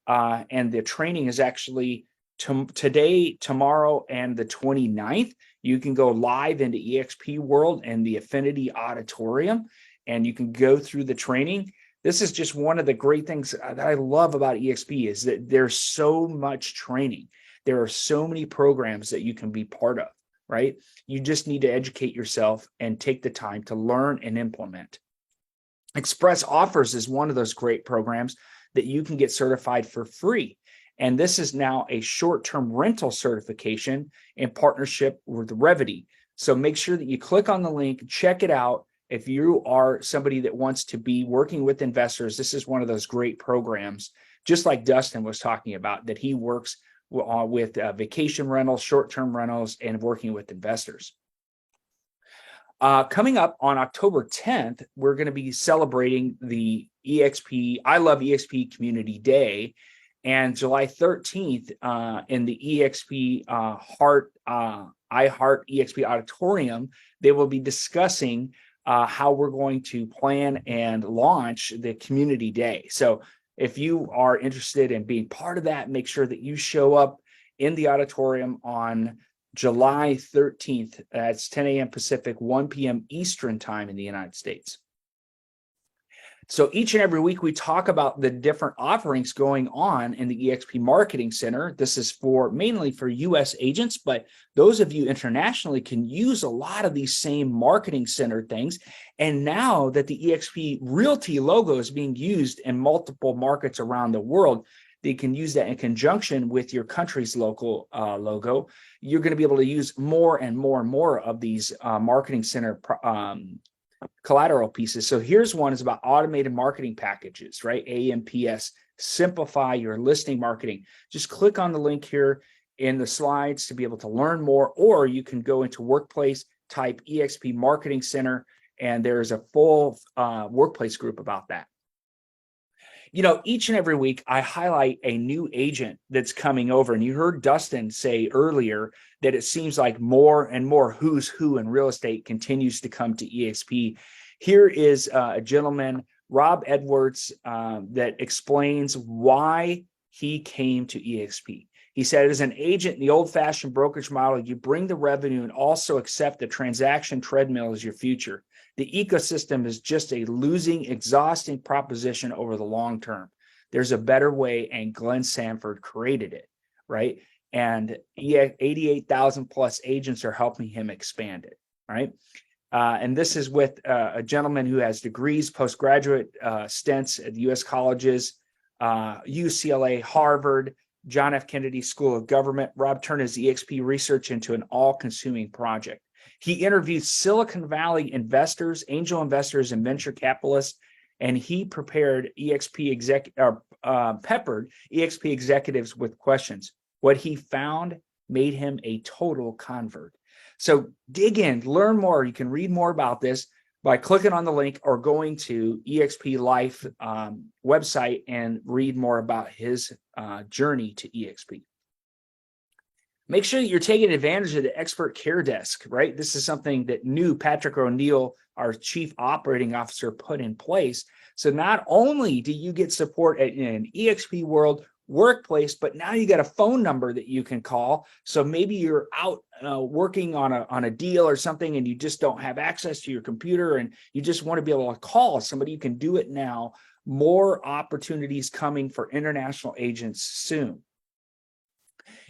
B: And the training is actually today, tomorrow, and the 29th. You can go live into eXp World and the Affinity Auditorium, and you can go through the training. This is just one of the great things that I love about eXp is that there's so much training. There are so many programs that you can be part of, right? You just need to educate yourself and take the time to learn and implement. Express Offers is one of those great programs that you can get certified for free. And this is now a short-term rental certification in partnership with Revity. So make sure that you click on the link, check it out. If you are somebody that wants to be working with investors, this is one of those great programs, just like Dustin was talking about, that he works with vacation rentals, short-term rentals, and working with investors. Coming up on October 10th, we're going to be celebrating the eXp, I Love eXp Community Day, and July 13th in the eXp I Heart eXp Auditorium, they will be discussing how we're going to plan and launch the community day. So if you are interested in being part of that, make sure that you show up in the auditorium on July 13th. That's 10 a.m. Pacific, 1 p.m. Eastern time in the United States. So each and every week, we talk about the different offerings going on in the eXp Marketing Center. This is mainly for U.S. agents, but those of you internationally can use a lot of these same Marketing Center things. And now that the eXp Realty logo is being used in multiple markets around the world, they can use that in conjunction with your country's local logo. You're going to be able to use more and more and more of these Marketing Center collateral pieces. So here's one is about automated marketing packages, right? AMPS, simplify your listing marketing. Just click on the link here in the slides to be able to learn more, or you can go into Workplace, type eXp Marketing Center, and there's a full Workplace group about that. You know, each and every week I highlight a new agent that's coming over, and you heard Dustin say earlier that it seems like more and more who's who in real estate continues to come to eXp. Here is a gentleman, Rob Edwards, that explains why he came to eXp. He said, as an agent in the old-fashioned brokerage model, you bring the revenue and also accept the transaction treadmill as your future. The ecosystem is just a losing, exhausting proposition over the long term. There's a better way, and Glenn Sanford created it, right? And 88,000 plus agents are helping him expand it, right? And this is with a gentleman who has degrees, postgraduate stints at the U.S. colleges, UCLA, Harvard, John F. Kennedy School of Government. Rob turned his eXp research into an all-consuming project. He interviewed Silicon Valley investors, angel investors, and venture capitalists, and he peppered eXp executives with questions. What he found made him a total convert. So dig in, learn more. You can read more about this. by clicking on the link or going to eXp Life website and read more about his journey to eXp. Make sure that you're taking advantage of the expert care desk, right? This is something that new Patrick O'Neill, our chief operating officer, put in place. So not only do you get support in an eXp World workplace, but now you got a phone number that you can call. So maybe you're out working on a deal or something, and you just don't have access to your computer, and you just want to be able to call somebody. You can do it now. More opportunities coming for international agents soon.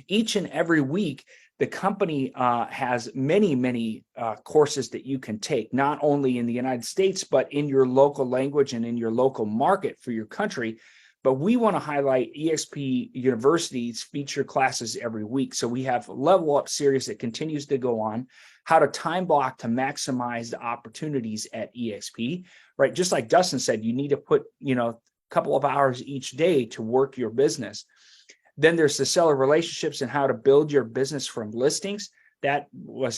B: Each and every week, the company has many courses that you can take, not only in the United States, but in your local language and in your local market for your country. But we want to highlight eXp University's feature classes every week. So we have a level up series that continues to go on, how to time block to maximize the opportunities at eXp, right? Just like Dustin said, you need to put, a couple of hours each day to work your business. Then there's the seller relationships and how to build your business from listings. That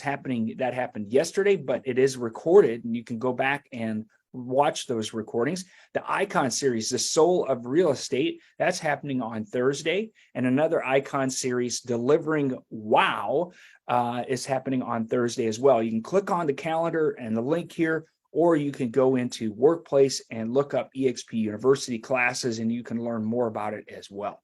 B: happened yesterday, but it is recorded and you can go back and watch those recordings. The Icon series, the soul of real estate, that's happening on Thursday. And another Icon series, Delivering Wow, is happening on Thursday as well. You can click on the calendar and the link here, or you can go into Workplace and look up eXp University classes and you can learn more about it as well.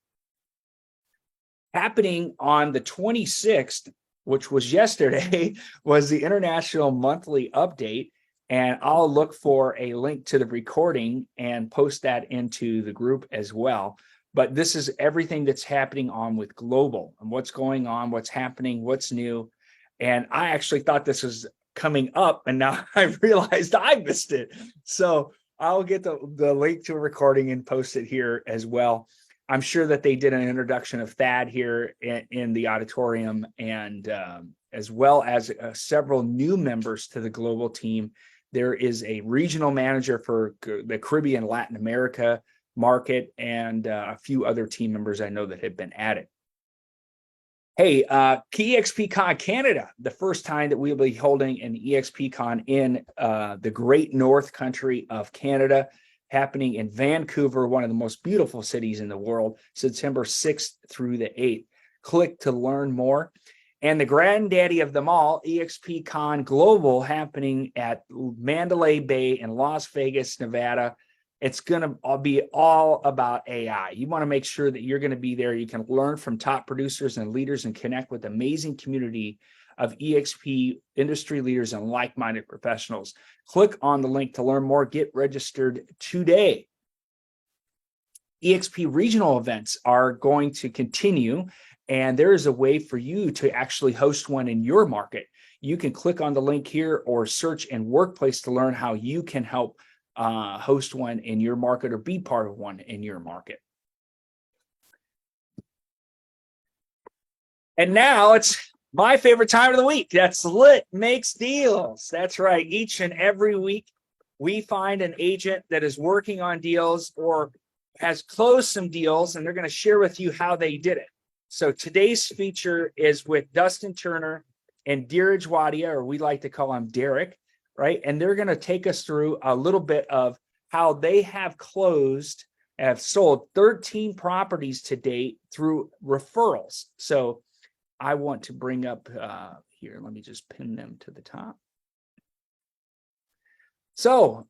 B: Happening on the 26th, which was yesterday, was the International Monthly Update. And I'll look for a link to the recording and post that into the group as well. But this is everything that's happening on with Global and what's going on, what's happening, what's new. And I actually thought this was coming up, and now I realized I missed it. So I'll get the link to a recording and post it here as well. I'm sure that they did an introduction of Thad here in the auditorium, and as well as several new members to the Global team. There is a regional manager for the Caribbean, Latin America market, and a few other team members I know that have been added. Hey, eXpCon Canada, the first time that we'll be holding an eXpCon in the great north country of Canada, happening in Vancouver, one of the most beautiful cities in the world, September 6th through the 8th. Click to learn more. And the granddaddy of them all, eXpCon Global, happening at Mandalay Bay in Las Vegas, Nevada. It's going to be all about AI. You want to make sure that you're going to be there. You can learn from top producers and leaders and connect with amazing community of eXp industry leaders and like-minded professionals. Click on the link to learn more. Get registered today. eXp regional events are going to continue, and there is a way for you to actually host one in your market. You can click on the link here or search in Workplace to learn how you can help host one in your market or be part of one in your market. And now it's my favorite time of the week. That's Lit Makes Deals. That's right. Each and every week, we find an agent that is working on deals or has closed some deals, and they're going to share with you how they did it. So today's feature is with Dustin Turner and Dheeraj Wadia, or we like to call him Derek, right? And they're going to take us through a little bit of how they have sold 13 properties to date through referrals. So I want to bring up here, let me just pin them to the top. So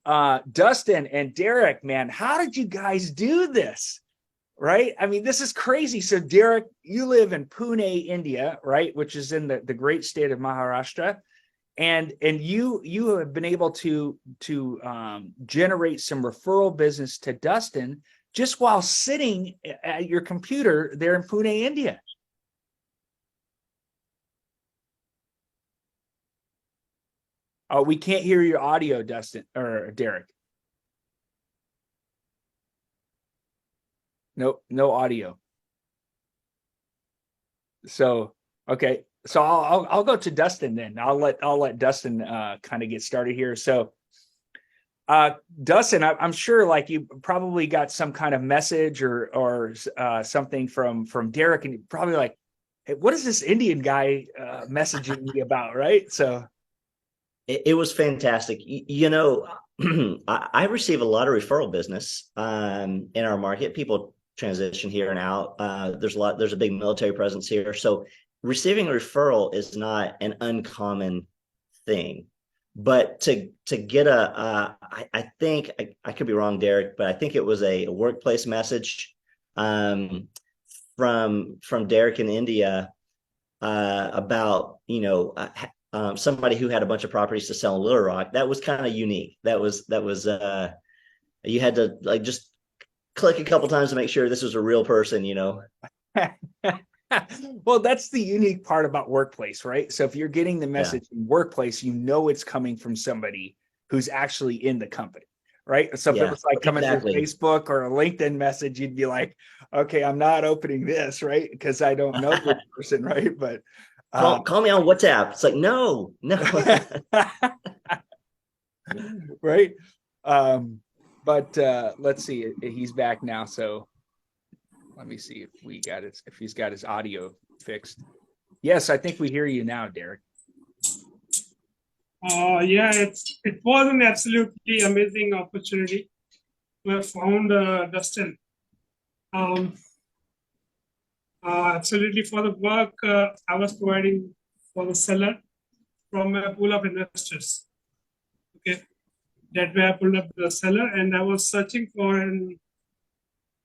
B: Dustin and Derek, man, how did you guys do this? Right? I mean, this is crazy. So Derek, you live in Pune, India, right? Which is in the great state of Maharashtra. And you have been able to generate some referral business to Dustin just while sitting at your computer there in Pune, India. Oh, we can't hear your audio, Dustin or Derek. Nope, no audio. So okay, so I'll go to Dustin then. I'll let Dustin kind of get started here. So Dustin, I'm sure like you probably got some kind of message or something from Derek, and you're probably like, hey, what is this Indian guy messaging me about, right? So
C: It was fantastic. I receive a lot of referral business in our market. People transition here and out. There's a big military presence here. So receiving a referral is not an uncommon thing. But to get I think I could be wrong, Derek, but I think it was a workplace message from Derek in India about somebody who had a bunch of properties to sell in Little Rock. That was kind of unique. That was you had to like just click a couple times to make sure this was a real person.
B: Well, that's the unique part about workplace, right? So if you're getting the message in workplace, it's coming from somebody who's actually in the company, right? So if it was like coming through Facebook or a LinkedIn message, you'd be like, okay, I'm not opening this, right? Because I don't know this person, right? But
C: call me on WhatsApp. It's like, no.
B: Right. But let's see, he's back now. So let me see if he's got his audio fixed. Yes, I think we hear you now, Derek.
D: Yeah, it was an absolutely amazing opportunity. We have found Dustin. Absolutely, for the work I was providing for the seller from a pool of investors. Okay, that way I pulled up the seller, and I was searching for an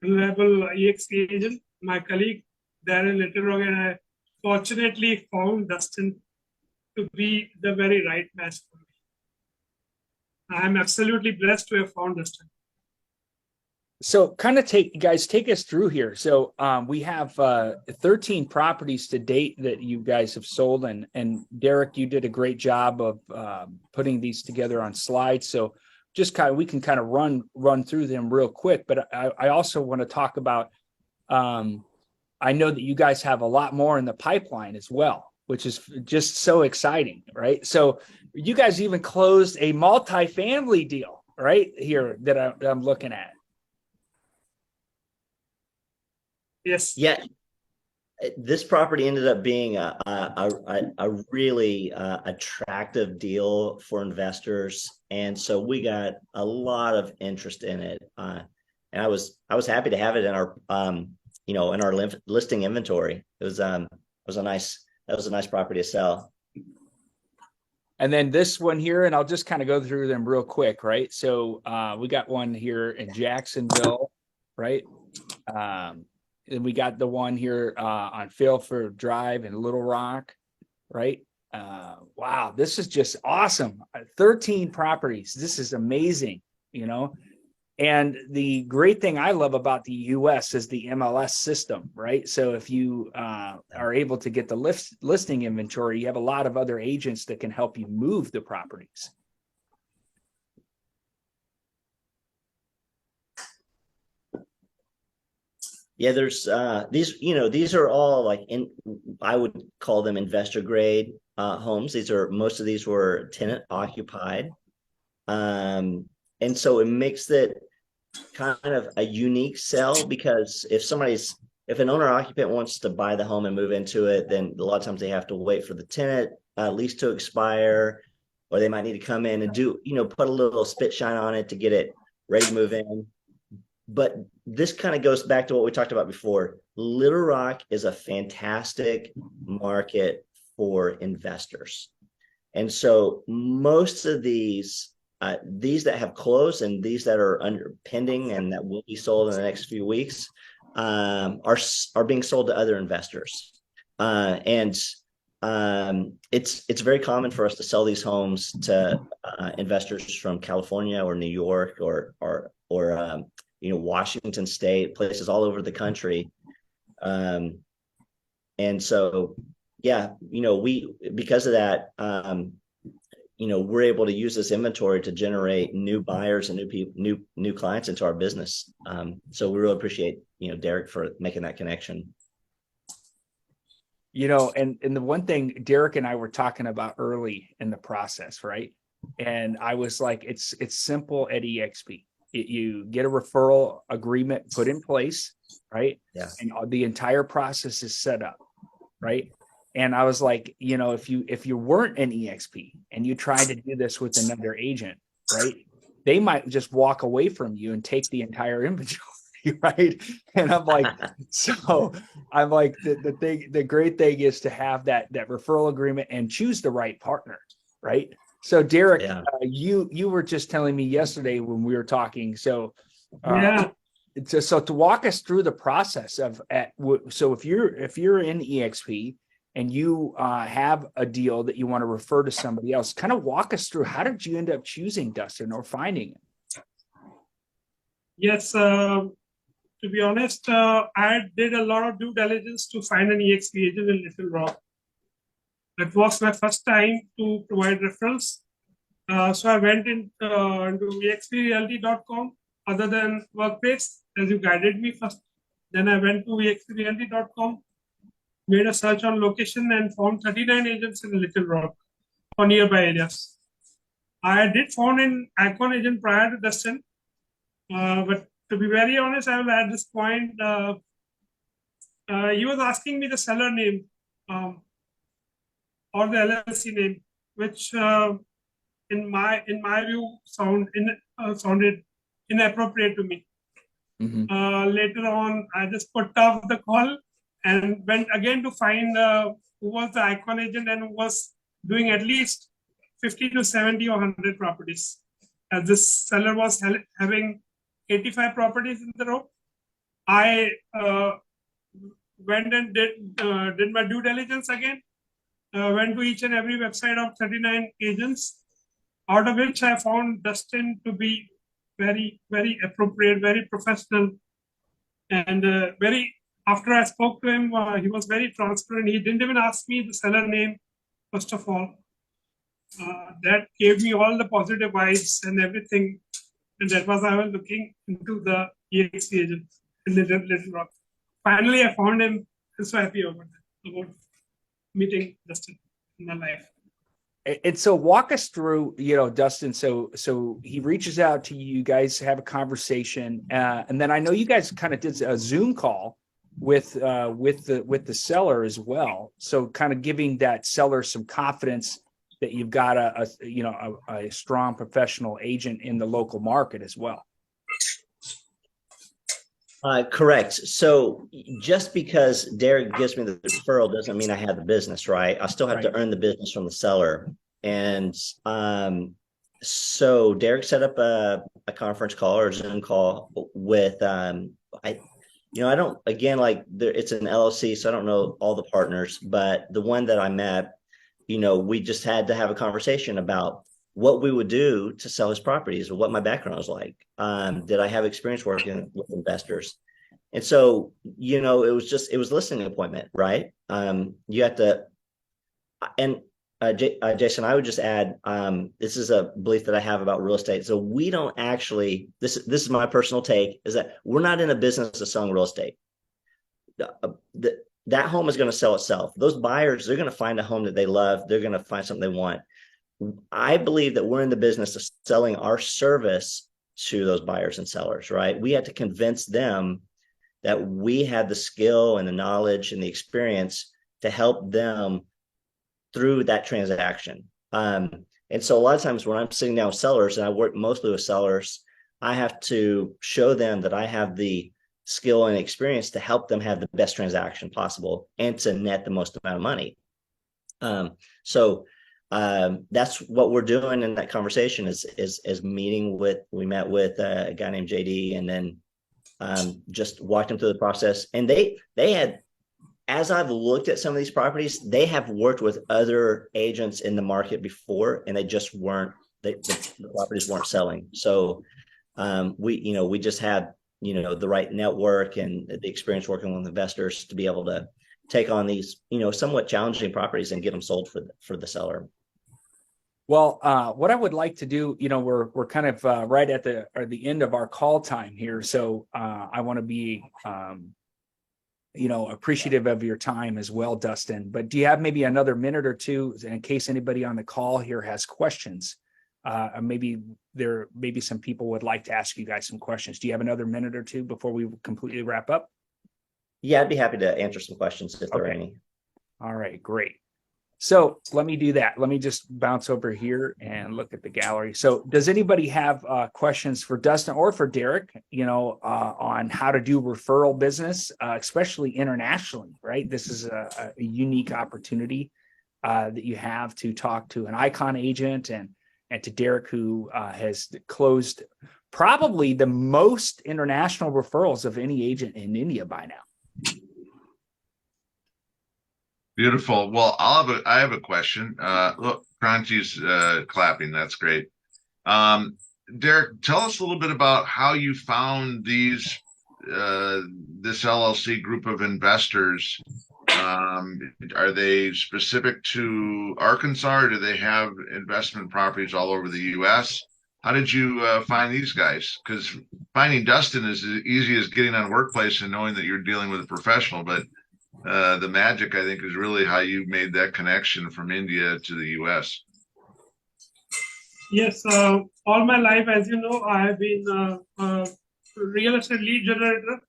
D: reliable eXp agent. My colleague Darren Little, and I fortunately found Dustin to be the very right match for me. I'm absolutely blessed to have found Dustin.
B: So kind of take us through here. So we have 13 properties to date that you guys have sold, and Derek, you did a great job of putting these together on slides. So just we can kind of run through them real quick. But I also want to talk about I know that you guys have a lot more in the pipeline as well, which is just so exciting, right? So you guys even closed a multifamily deal right here that I'm looking at.
D: Yes.
C: Yeah. This property ended up being a really attractive deal for investors, and so we got a lot of interest in it. And I was happy to have it in our in our listing inventory. It was a nice property to sell.
B: And then this one here, and I'll just kind of go through them real quick, right? So we got one here in Jacksonville, right? And we got the one here on Failford Drive in Little Rock, right? Wow, this is just awesome. 13 properties. This is amazing, And the great thing I love about the US is the MLS system, right? So if you are able to get the listing inventory, you have a lot of other agents that can help you move the properties.
C: Yeah, there's these are all I would call them investor grade homes. Most of these were tenant occupied. And so it makes it kind of a unique sell, because if an owner occupant wants to buy the home and move into it, then a lot of times they have to wait for the tenant lease to expire, or they might need to come in and put a little spit shine on it to get it ready to move in. But this kind of goes back to what we talked about before. Little Rock is a fantastic market for investors. And so most of these that have closed and these that are pending and that will be sold in the next few weeks are being sold to other investors. And it's very common for us to sell these homes to investors from California or New York or Washington State, places all over the country. And so, because of that, we're able to use this inventory to generate new buyers and new clients into our business. So we really appreciate, Derek for making that connection.
B: And the one thing Derek and I were talking about early in the process, right? And I was like, it's simple at eXp. You get a referral agreement put in place, right?
C: Yeah.
B: And the entire process is set up, right? And I was like, if you weren't an EXP and you tried to do this with another agent, right, they might just walk away from you and take the entire inventory. Right. And I'm like, the great thing is to have that referral agreement and choose the right partner. Right. So Derek,
C: Yeah.
B: You were just telling me yesterday when we were talking. So
D: Yeah.
B: so to walk us through the process of so if you're in EXP and you have a deal that you want to refer to somebody else, kind of walk us through, how did you end up choosing Dustin or finding him?
D: Yes. To be honest, I did a lot of due diligence to find an EXP agent in Little Rock. That was my first time to provide referrals. So I went into exprealty.com, other than Workplace, as you guided me first. Then I went to exprealty.com, made a search on location, and found 39 agents in Little Rock or nearby areas. I did found an Icon agent prior to Dustin, but to be very honest, I will at this point, he was asking me the seller name or the LLC name, which in my view sounded inappropriate to me. Later on, I just put off the call and went again to find who was the Icon agent and who was doing at least 50 to 70 or 100 properties. As this seller was having 85 properties in the row, I went and did my due diligence again. Went to each and every website of 39 agents, out of which I found Dustin to be very, very appropriate, very professional, and after I spoke to him, he was very transparent. He didn't even ask me the seller name, first of all. That gave me all the positive vibes and everything. And that was I was looking into the EXP agent in Little Rock. Finally, I found him. I'm so happy about meeting Dustin in my life.
B: And so walk us through, Dustin. So he reaches out to you guys, have a conversation, and then I know you guys kind of did a Zoom call with the seller as well. So kind of giving that seller some confidence that you've got a strong professional agent in the local market as well.
C: Correct. So just because Derek gives me the referral doesn't mean I have the business, right? I still have to earn the business from the seller. And so Derek set up a conference call or Zoom call with I don't, again, it's an LLC, so I don't know all the partners, but the one that I met, we just had to have a conversation about what we would do to sell his properties or what my background was like. Did I have experience working with investors? And so, it was a listening appointment, right? You have to, and Jason, I would just add, this is a belief that I have about real estate. So we don't actually, this is my personal take, is that we're not in a business of selling real estate. That home is going to sell itself. Those buyers, they're going to find a home that they love. They're going to find something they want. I believe that we're in the business of selling our service to those buyers and sellers, right? We have to convince them that we have the skill and the knowledge and the experience to help them through that transaction. And so a lot of times when I'm sitting down with sellers, and I work mostly with sellers, I have to show them that I have the skill and experience to help them have the best transaction possible and to net the most amount of money. So that's what we're doing in that conversation is meeting with, we met with a guy named JD, and then just walked them through the process. And they had, as I've looked at some of these properties, they have worked with other agents in the market before, and they just weren't, the properties weren't selling. So we just had, the right network and the experience working with investors to be able to take on these, somewhat challenging properties and get them sold for the seller.
B: Well, what I would like to do, we're kind of right at the end of our call time here. So I want to be, appreciative of your time as well, Dustin. But do you have maybe another minute or two in case anybody on the call here has questions? Maybe some people would like to ask you guys some questions. Do you have another minute or two before we completely wrap up?
C: Yeah, I'd be happy to answer some questions if there are any.
B: All right, great. So let me do that. Let me just bounce over here and look at the gallery. So does anybody have questions for Dustin or for Derek, on how to do referral business, especially internationally, right? This is a unique opportunity that you have to talk to an icon agent and to Derek, who has closed probably the most international referrals of any agent in India by now.
A: Beautiful. Well, I have a question. Look, Kranti's clapping. That's great. Derek, tell us a little bit about how you found this LLC group of investors. Are they specific to Arkansas, or do they have investment properties all over the U.S.? How did you find these guys? Because finding Dustin is as easy as getting on Workplace and knowing that you're dealing with a professional, but the magic, I think, is really how you made that connection from India to the U.S.
D: Yes, all my life, as you know, I have been a real estate lead generator.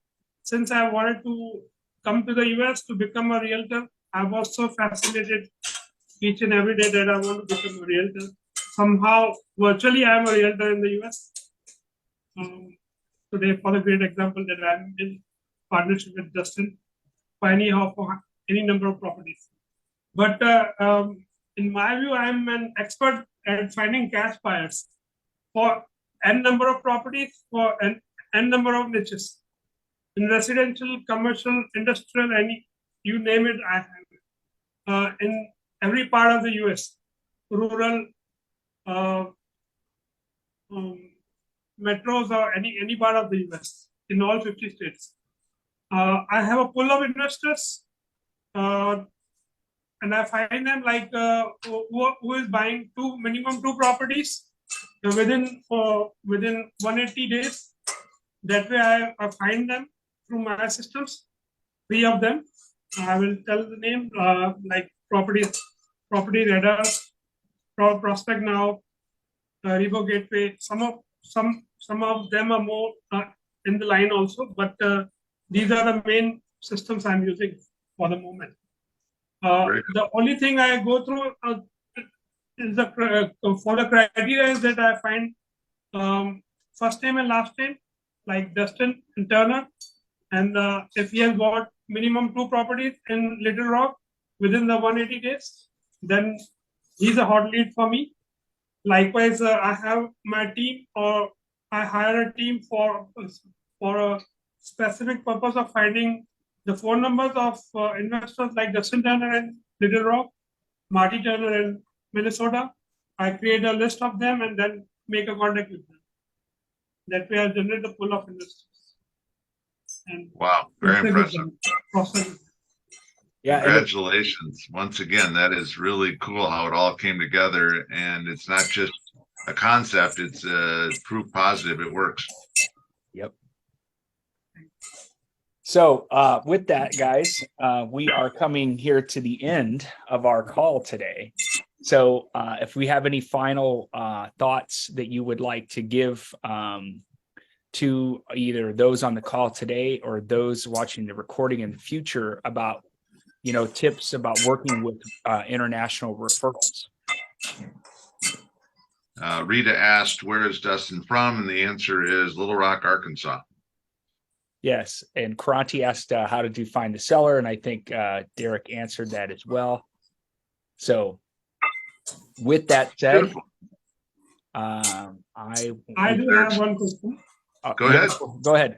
D: Since I wanted to come to the US to become a realtor, I was so fascinated each and every day that I want to become a realtor. Somehow, virtually, I am a realtor in the US. Today, for the great example that I'm in partnership with Justin, for any number of properties. But in my view, I'm an expert at finding cash buyers for n number of properties, for n number of niches. In residential, commercial, industrial, you name it, I have it. In every part of the US, rural, metros, or any part of the US, in all 50 states. I have a pool of investors, and I find them like who is buying minimum two properties within 180 days. That way, I find them through my systems, 3 of them. I will tell the name, like Property Radar, Prospect Now, Revo Gateway. Some of them are more in the line also, but these are the main systems I'm using for the moment. The only thing I go through is for the criteria is that I find first name and last name, like Dustin and Turner. And if he has bought minimum 2 properties in Little Rock within the 180 days, then he's a hot lead for me. Likewise, I have my team, or I hire a team for a specific purpose of finding the phone numbers of investors like Justin Turner in Little Rock, Marty Turner in Minnesota. I create a list of them and then make a contact with them. That way I generate the pool of investors. And
A: wow, very impressive.
B: Yeah,
A: congratulations. Once again, that is really cool how it all came together. And it's not just a concept, it's proof positive it works.
B: Yep. So with that, guys, we are coming here to the end of our call today. So if we have any final thoughts that you would like to give to either those on the call today or those watching the recording in the future about, tips about working with international referrals.
A: Rita asked, where is Dustin from? And the answer is Little Rock, Arkansas.
B: Yes. And Kranti asked how to find the seller. And I think Derek answered that as well. So with that said, I
D: do have one question.
A: Go ahead.
B: Go ahead.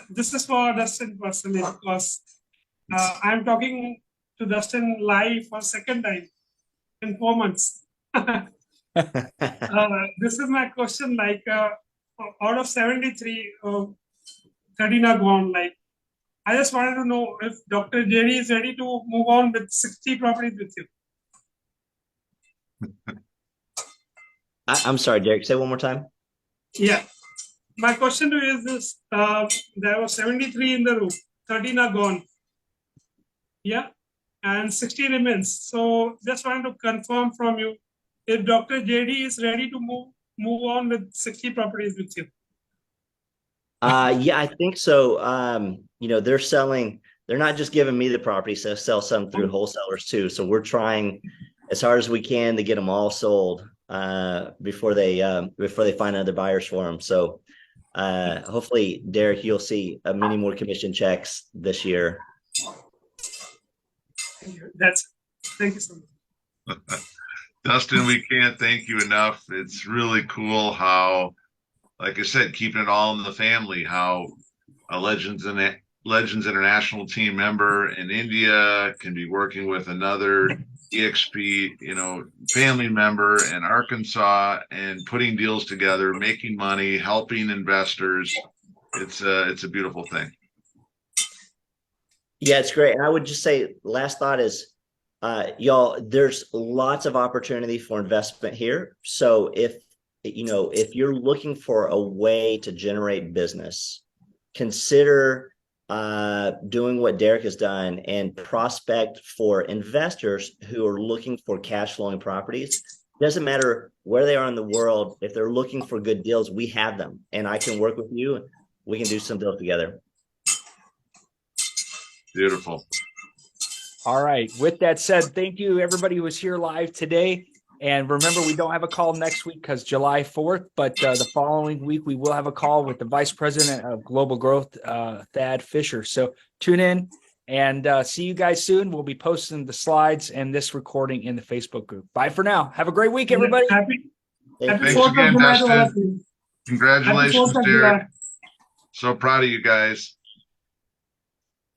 D: This is for Dustin personally, because I'm talking to Dustin live for second time in 4 months. This is my question, like out of 73, 13 are gone. Like, I just wanted to know if Dr. JD is ready to move on with 60 properties with you.
C: I'm sorry, Derek, say one more time.
D: Yeah. My question to you is this, there were 73 in the room, 13 are gone. Yeah. And 60 remains. So just wanted to confirm from you if Dr. JD is ready to move on with 60 properties with you.
C: Yeah, I think so. They're selling they're not just giving me the property, so sell some through wholesalers too. So we're trying as hard as we can to get them all sold before they find other buyers for them. So hopefully, Derek, you'll see many more commission checks this year.
D: Thank you so much.
A: Dustin, we can't thank you enough. It's really cool how, like I said, keeping it all in the family, how a Legends International team member in India can be working with another eXp, family member in Arkansas and putting deals together, making money, helping investors. It's a beautiful thing.
C: Yeah, it's great. And I would just say, last thought is, y'all, there's lots of opportunity for investment here. So if you're looking for a way to generate business, consider doing what Derek has done and prospect for investors who are looking for cash flowing properties. Doesn't matter where they are in the world. If they're looking for good deals, we have them, and I can work with you. We can do some deals together.
A: Beautiful.
B: All right. With that said, thank you everybody who was here live today. And remember, we don't have a call next week because July 4th, but the following week we will have a call with the Vice President of Global Growth, Thad Fisher. So tune in and see you guys soon. We'll be posting the slides and this recording in the Facebook group. Bye for now. Have a great week, everybody.
D: Happy
A: Thanks
D: 4th of
A: again,
D: July to all of
A: Dustin.
D: you. Happy
A: Congratulations,
D: 4th of
A: Derek.
D: July.
A: So proud of you guys.